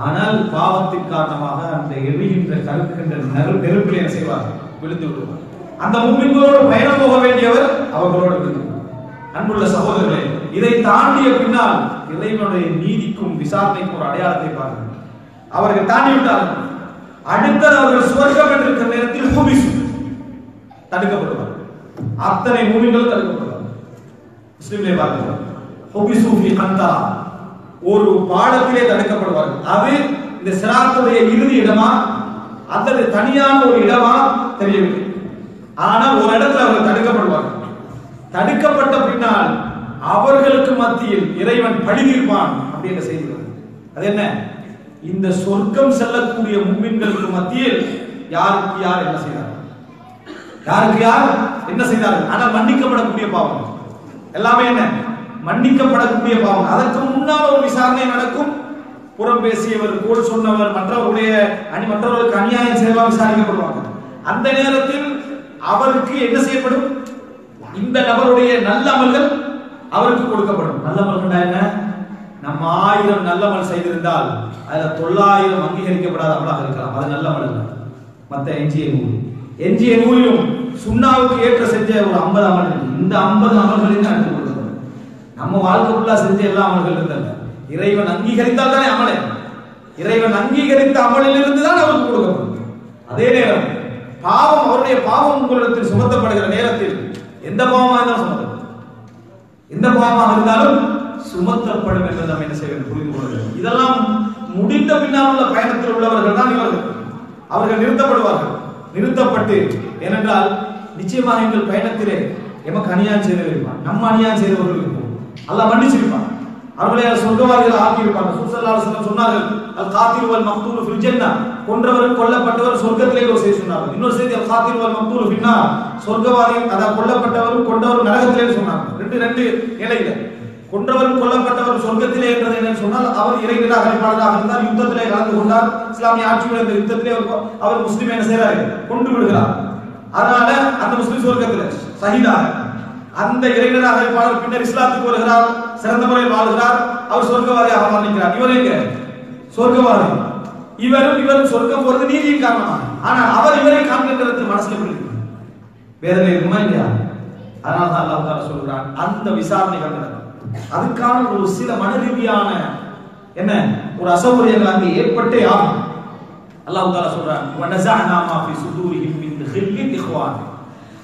ஆனால் பாவத்தின் காரணமாக அந்த எரிகின்ற கருக்குகின்ற நெருப்பில் என்ன செய்வார்? விழுந்து விடுவார். அந்த முஃமின்களோடு பயணம் போக வேண்டியவர் அவர்களோடு விழுந்து. அன்புள்ள சகோதரர்களே, இதை தாண்டிய பின்னால் இறைவனுடைய நீதிக்கும் விசாரணைக்கும் ஒரு அடையாளத்தை பாருங்கள். அவர்கள் தாண்டி விட்டார்கள். அடுத்தது அவர்கள் சுவர்க்கம் என்றிருக்கிற நேரத்தில் ஹுபிசு தடுக்கப்படுவார். அத்தனை முஃமின்களும் தடுக்கப்படுவார். முஸ்லிம்களை பார்க்கிறார். ஹுபிசு ஃபி கந்தரா, ஒரு பாடத்திலே தடுக்கப்படுவார்கள். அது இந்த சிராத்துடைய இறுதி இடமா அல்லது தனியான ஒரு இடமா தெரியவில்லை. ஆனால் ஒரு இடத்துல அவர்கள் தடுக்கப்படுவார்கள். தடுக்கப்பட்ட பின்னால் அவர்களுக்கு மத்தியில் இறைவன் பழி தீர்ப்பான் அப்படின்ற செய்தி வருது. அது என்ன? இந்த சொர்க்கம் செல்லக்கூடிய முஃமின்களுக்கு மத்தியில் யாருக்கு யார் என்ன செய்தார்கள், யாருக்கு யார் என்ன செய்தார்கள், ஆனால் மன்னிக்கப்படக்கூடிய பாவம் எல்லாமே என்ன? மன்னிக்கப்படக்கூடிய பாவம். அதற்கு முன்னால் ஒரு விசாரணை நடக்கும். புறம் பேசியவர், கோல் சொன்னவர், மற்றவர்களுக்கு அநியாயம் செய்வா விசாரிக்கப்படுவாங்க. அந்த நேரத்தில் அவருக்கு என்ன செய்யப்படும்? இந்த நபருடைய நல்ல அமல்கள் அவருக்கு கொடுக்கப்படும். நல்ல அமல்கள் என்ன? நம்ம 1000 நல்ல அமல் செய்திருந்தால் அதுல 900 அங்கீகரிக்கப்படாத அமலாக இருக்கலாம். அது நல்ல அமல். மற்ற எஞ்சிய 100 எஞ்சிய 100 சுண்ணாவுக்கு ஏற்ற செஞ்ச ஒரு 50 அமல் இருக்கு. இந்த 50 அமல்களையும் தான் எடுத்து கொடுக்கணும். நம்ம வாழ்க்கைக்குள்ள செஞ்ச எல்லா அமல்கள் இருந்தல்ல, இறைவன் அங்கீகரித்தால் தானே அமலே. இறைவன் அங்கீகரித்த அமலிலிருந்து தான் அவருக்கு கொடுக்கப்படும். அதே நேரம் பாவம், அவருடைய பாவம் உங்களிடத்தில் சுமத்தப்படுகிற நேரத்தில் எந்த பாவமாக இருந்தாலும் சுமத்தப்படும், எந்த பாவமாக இருந்தாலும் சுமத்தப்படும் என்று நாம் என்ன செய்ய வேண்டும், புரிந்து கொள்ள வேண்டும். இதெல்லாம் முடிந்த பின்னால் உள்ள பயணத்தில் உள்ளவர்கள் தான் இவர்கள். அவர்கள் நிறுத்தப்படுவார்கள். நிறுத்தப்பட்டு, ஏனென்றால் நிச்சயமாக எங்கள் பயணத்திலே எமக்கு அநியாயம் செய்திருப்பான், நம்ம அநியாயம் செய்தவர்கள் இருப்போம், அல்லாஹ் மன்னிச்சிருப்பான், அவர்களை சொர்க்கவாதிகள் ஆக்கியிருப்பாங்க. ஸல்லல்லாஹு அலைஹி வஸல்லம் சொன்னார்கள், அல் காத்தில் வல் மக்தூல் ஃபில் ஜன்னah, கொன்றவர் கொல்லப்பட்டவர் சொர்க்கத்திலே ஒரு செய்தி சொன்னார்கள். இன்னொரு செய்தி அல் காத்தில் வல் மக்தூல் ஃபின் நார், சொர்க்கவாதி அதாவது கொல்லப்பட்டவர் கொண்டவர் நரகத்திலே சொன்னாங்க. ரெண்டு நிலையில கொன்றவர் கொல்லப்பட்டவர் சொர்க்கத்திலே என்றது என்னன்னு சொன்னால், அவர் இறை நிராகரிப்பாளராக இருந்தார், யுத்தத்திலே கலந்து கொண்டார், இஸ்லாமிய ஆட்சியுடைய இந்த யுத்தத்திலே அவர் முஸ்லிம் என்ன செய்கிறார், கொண்டு விடுகிறார். அதனால அந்த முஸ்லிம் சொர்க்கத்திலே ஷஹீதாக, அந்த இறை நிராகரிப்பாளர் பின்னர் இஸ்லாத்துக்கு வருகிறார், சிறந்த முறையில் வாழ்கிறார், அவர் சொர்க்கவாதியாக மரணிக்கிறார். இவர் எங்க சொர்க்கவாதி, இவரும் சொர்க்கம் போறது நீதியின் காரணமாக. ஆனால் அவர் இவரை காண்கின்றது மனசுல இருக்கு, வேதனை இருக்குமா இல்லையா? அதனால தான் அல்லாஹ் தஆலா சொல்றான், அந்த விசாரணைகள் நடக்கும். அதுக்கான ஒரு சில மனரீதியான என்ன ஒரு அசௌகரியங்கள் அங்கே ஏற்பட்டே ஆகும். அல்லாஹ் தஆலா சொல்றான், வனஸஅனா மா ஃபீ சுதூரிஹிம் மின் கில்லின் இக்வான்,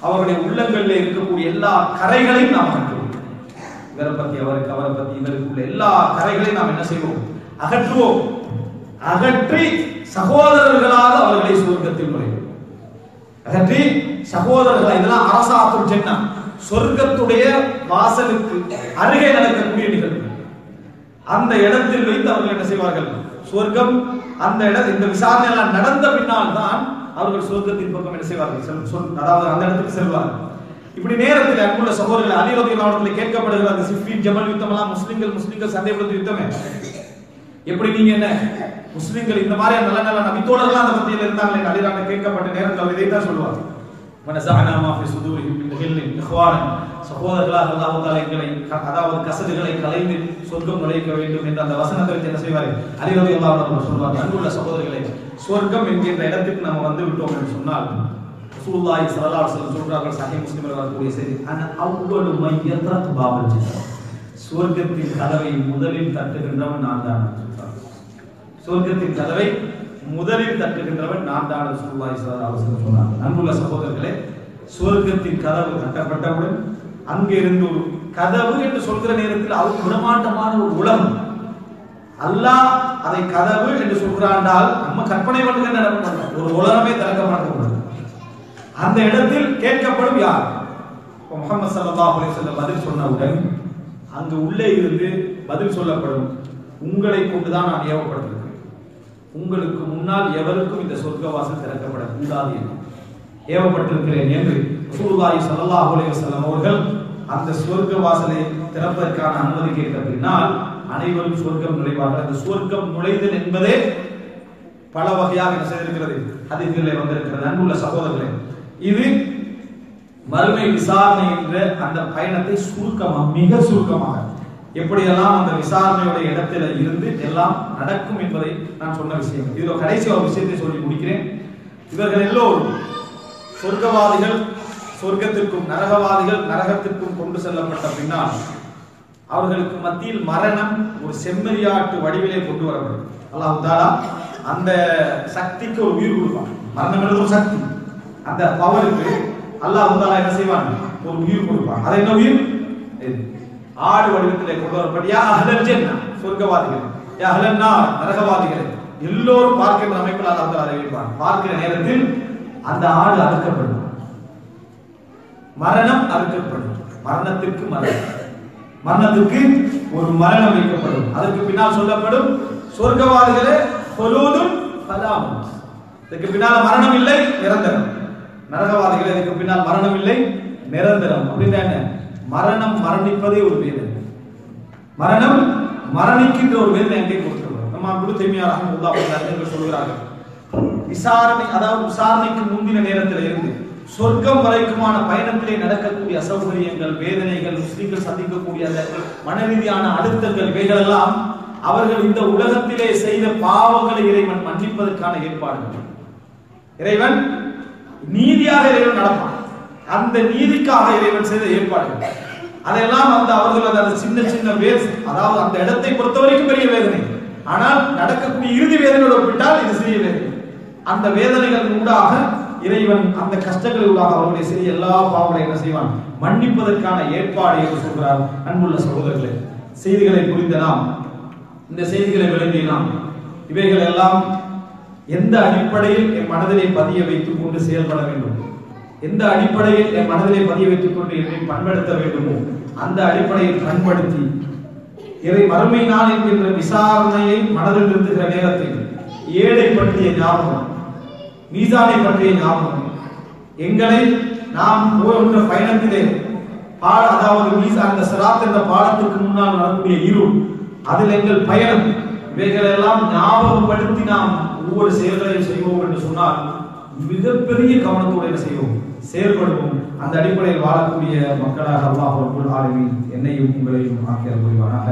அவருடைய உள்ளங்களில் இருக்கக்கூடிய எல்லா கரைகளையும் நாம் அகற்றுவோம். இவரை பத்தி அவருக்கு, அவரை பத்தி இவருக்குள்ள எல்லா கரைகளையும் நாம் என்ன செய்வோம், அகற்றுவோம். அகற்றி சகோதரர்களாக அவர்களை சொர்க்கத்தில் நுழைவோம். அகற்றி சகோதரர்களாக, இதெல்லாம் அரசாத்துல் ஜன்னah, சொர்க்கத்துடைய வாசலுக்கு அருகே நடக்கக்கூடிய நிகழ்வு. அந்த இடத்தில் வைத்து அவர்கள் என்ன செய்வார்கள், சொர்க்கம் அந்த இந்த விசாரணை எல்லாம் நடந்த பின்னால் தான் அவர்கள் சொர்க்கத்தின் பக்கம் என்ன செய்வார்கள், அதாவது அந்த இடத்துக்கு செல்வார்கள். இப்படி நேரத்தில் அன்புள்ள சகோதரர்கள், அலி ரலியல்லாஹு அன்ஹு கேட்கப்படுகிற அந்த சிஃபின் ஜமல் யுத்தம் எல்லாம் முஸ்லிம்கள் சண்டைப்படுத்த யுத்தமே. எப்படி நீங்க என்ன முஸ்லிம்கள் இந்த மாதிரி நல்ல நல்ல நபித்தோழர்கள் அந்த பத்தியில் இருந்தாங்களே, அலிரான கேட்கப்பட்ட நேரத்தில் இதை தான் சொல்லுவாங்க, வனஸஅனா மா ஃபீ சுதூரிஹிம் மின் கில்லின் இக்வான், சகோதரர்களாக அல்லாஹ் தஆலா எங்களை அதாவது கசடுகளை களைந்து சொர்க்கம் நுழைக்க வேண்டும் என்ற அந்த வசனத்தை வச்சு என்ன செய்வார், அலி ரலியல்லாஹு அன்ஹு சொல்வார், அன்புள்ள சகோதரர்களே, சொர்க்கம் என்கின்ற இடத்துக்கு நம்ம வந்து விட்டோம் என்று சொன்னால், ரசூலுல்லாஹி ஸல்லல்லாஹு அலைஹி வஸல்லம் சொல்றார்கள், சஹீஹ் முஸ்லிமில் வரக்கூடிய செய்தி, அன அவ்வலு மை யத்ரக் பாபல் ஜன்னah, சொர்க்கத்தின் கதவை முதலில் தட்டுகின்றவன் நான் தான் சொல்றார். சொர்க்கத்தின் கதவை முதலில் தட்டுகின்றவன் நான் தான் ரசூலுல்லாஹி ஸல்லல்லாஹு அலைஹி வஸல்லம் சொன்னார். அன்புள்ள சகோதரர்களே, சொர்க்கத்தின் கதவு தட்டப்பட்டவுடன் அங்கே இருந்து ஒரு கதவு என்று சொல்கிற நேரத்தில் அது பிரமாண்டமான ஒரு உலகம். அல்லாஹ் அதை கதவு என்று சொல்கிறாண்டால் நம்ம கற்பனை பண்ணுகின்ற ஒரு உலகமே திறக்கப்படக்கூடாது. அந்த இடத்தில் கேட்கப்படும் யார், முஹம்மது ஸல்லல்லாஹு அலைஹி வஸல்லம் பதில் சொன்னவுடன் அங்கு உள்ளே இருந்து பதில் சொல்லப்படும், உங்களை கொண்டுதான் நான் ஏவப்பட்டிருக்கிறேன், உங்களுக்கு முன்னால் எவருக்கும் இந்த சொர்க்கவாசல் திறக்கப்படக்கூடாது என்று ஏவப்பட்டிருக்கிறேன் என்று ரசூலுல்லாஹி ஸல்லல்லாஹு அலைஹி வஸல்லம் அவர்கள் அந்த சொர்க்க வாசலை திறப்பதற்கான அனுமதி கேட்ட பின்னால் அனைவரும் சொர்க்கம் நுழைவார்கள். அந்த சொர்க்கம் நுழைதல் என்பதே பல வகையாக என்ன செய்திருக்கிறது, ஹதீஸ்களிலே வந்திருக்கிறது. அன்புள்ள சகோதரர்களே, இது மறுமை விசாரணை என்ற அந்த பயணத்தை சுருக்கமாக, மிக சுருக்கமாக எப்படியெல்லாம் அந்த விசாரணையுடைய இடத்துல இருந்து எல்லாம் நடக்கும் என்பதை நான் சொன்ன விஷயம். இதுல கடைசி ஒரு விஷயத்தை சொல்லி முடிக்கிறேன். இவர்கள் எல்லோரும் சொர்க்கவாதிகள் சொர்க்கத்திற்கும் நரகவாதிகள் நரகத்திற்கும் கொண்டு செல்லப்பட்ட பின்னால் அவர்களுக்கு மத்தியில் மரணம் ஒரு செம்மறியாட்டு வடிவிலே கொண்டு வரப்படும். அல்லாஹ் தஆலா அந்த சக்திக்கு ஒரு உயிர் கொடுப்பான். மரணம் என்பது ஒரு சக்தி. அந்த பவருக்கு அல்லாஹ் தஆலா என்ன செய்வான், ஒரு உயிர் கொடுப்பான். அது என்ன உயிர், ஆடு வடிவத்திலே கொண்டு வரப்பட்ட யா அஹ்லல் ஜன்னah சொர்க்கவாதிகள், யா அஹ்லன் நார் நரகவாதிகள் எல்லோரும் பார்க்கின்ற அமைப்பில் அல்லாஹ் தஆலா அறிவிப்பான். பார்க்கிற நேரத்தில் அந்த ஆடு அறுக்கப்படும், மரணம் அறுக்கப்படும், மரணத்திற்கு மரணம், மரணத்திற்கு ஒரு மரணம் வைக்கப்படும். அதற்கு பின்னால் சொல்லப்படும், சொர்க்கவாதிகளே ஹுலூதுன் ஃபலாமுத், இதற்கு பின்னால் மரணம் இல்லை நிரந்தரம். நரகவாதிகளே இதற்கு பின்னால் மரணம் இல்லை நிரந்தரம். அப்படின்னா என்ன, மரணம் மரணிப்பதே ஒரு வேதனை, மரணம் மரணிக்கின்ற ஒரு வேதனை அங்கே கொடுக்கப்படும். நம்ம இப்னு தய்மியா ரஹ்மத்துல்லாஹி அலைஹி சொல்கிறார்கள், விசாரணை அதாவது விசாரணைக்கு முந்தின நேரத்தில் இருந்து சொர்க்கம் வரைக்குமான பயணத்திலே நடக்கக்கூடிய அசௌகரியங்கள், வேதனைகள், முஸ்லிம்கள் சந்திக்கக்கூடிய அந்த மனரீதியான அழுத்தங்கள், இவைகளெல்லாம் அவர்கள் இந்த உலகத்திலே செய்த பாவங்களை இறைவன் மன்னிப்பதற்கான ஏற்பாடுகள். இறைவன் நீதியாக இறைவன் நடப்பான். அந்த நீதிக்காக இறைவன் செய்த ஏற்பாடுகள். அதெல்லாம் அந்த அவர்கள் அந்த சின்ன சின்ன அதாவது அந்த இடத்தை பொறுத்த வரைக்கும் பெரிய வேதனை. ஆனால் நடக்கக்கூடிய இறுதி வேதனையோடு ஒப்பிட்டால் இது சிறிய வேதனை. அந்த வேதனைகள் ஊடாக இறைவன் அந்த கஷ்டங்கள் ஊடாக அவருடைய சிறிய எல்லா பாவங்களையும் என்ன செய்வான்? மன்னிப்பதற்கான ஏற்பாடு என்று சொல்கிறார். அன்புள்ள சகோதரர்களே, செய்திகளை புரிந்த நாம், இந்த செய்திகளை விளங்கிய நாம், இவைகள் எல்லாம் எந்த அடிப்படையில் என் மனதிலே பதிய வைத்துக் கொண்டு செயல்பட வேண்டும், எந்த அடிப்படையில் என் மனதிலே பதிய வைத்துக் கொண்டு என்னை பண்படுத்த வேண்டுமோ அந்த அடிப்படையில் பண்படுத்தி இறை மறுமை நாள் என்கின்ற விசாரணையை மனதில் நிறுத்துகிற நேரத்தில் ஏழை பற்றிய ஞாபகம், மீசானை பற்றிய ஞாபகம், எங்களை நாம் போகின்ற பயணத்திலே அதாவது மீசா அந்த சிராத் என்ற பாலத்திற்கு முன்னால் நடக்கூடிய இருள், அதில் எங்கள் பயணம், இவைகள் எல்லாம் ஞாபகப்படுத்தி நாம் ஒவ்வொரு செயல்களையும் செய்வோம் என்று சொன்னால் மிகப்பெரிய கவனத்தோடு என்ன செய்வோம்? செயல்படுவோம். அந்த அடிப்படையில் வாழக்கூடிய மக்களாக அல்லாஹ் ரப்பல் ஆலமீன் என்னையும் உங்களையும் ஆக்கியர் புரிவானாக.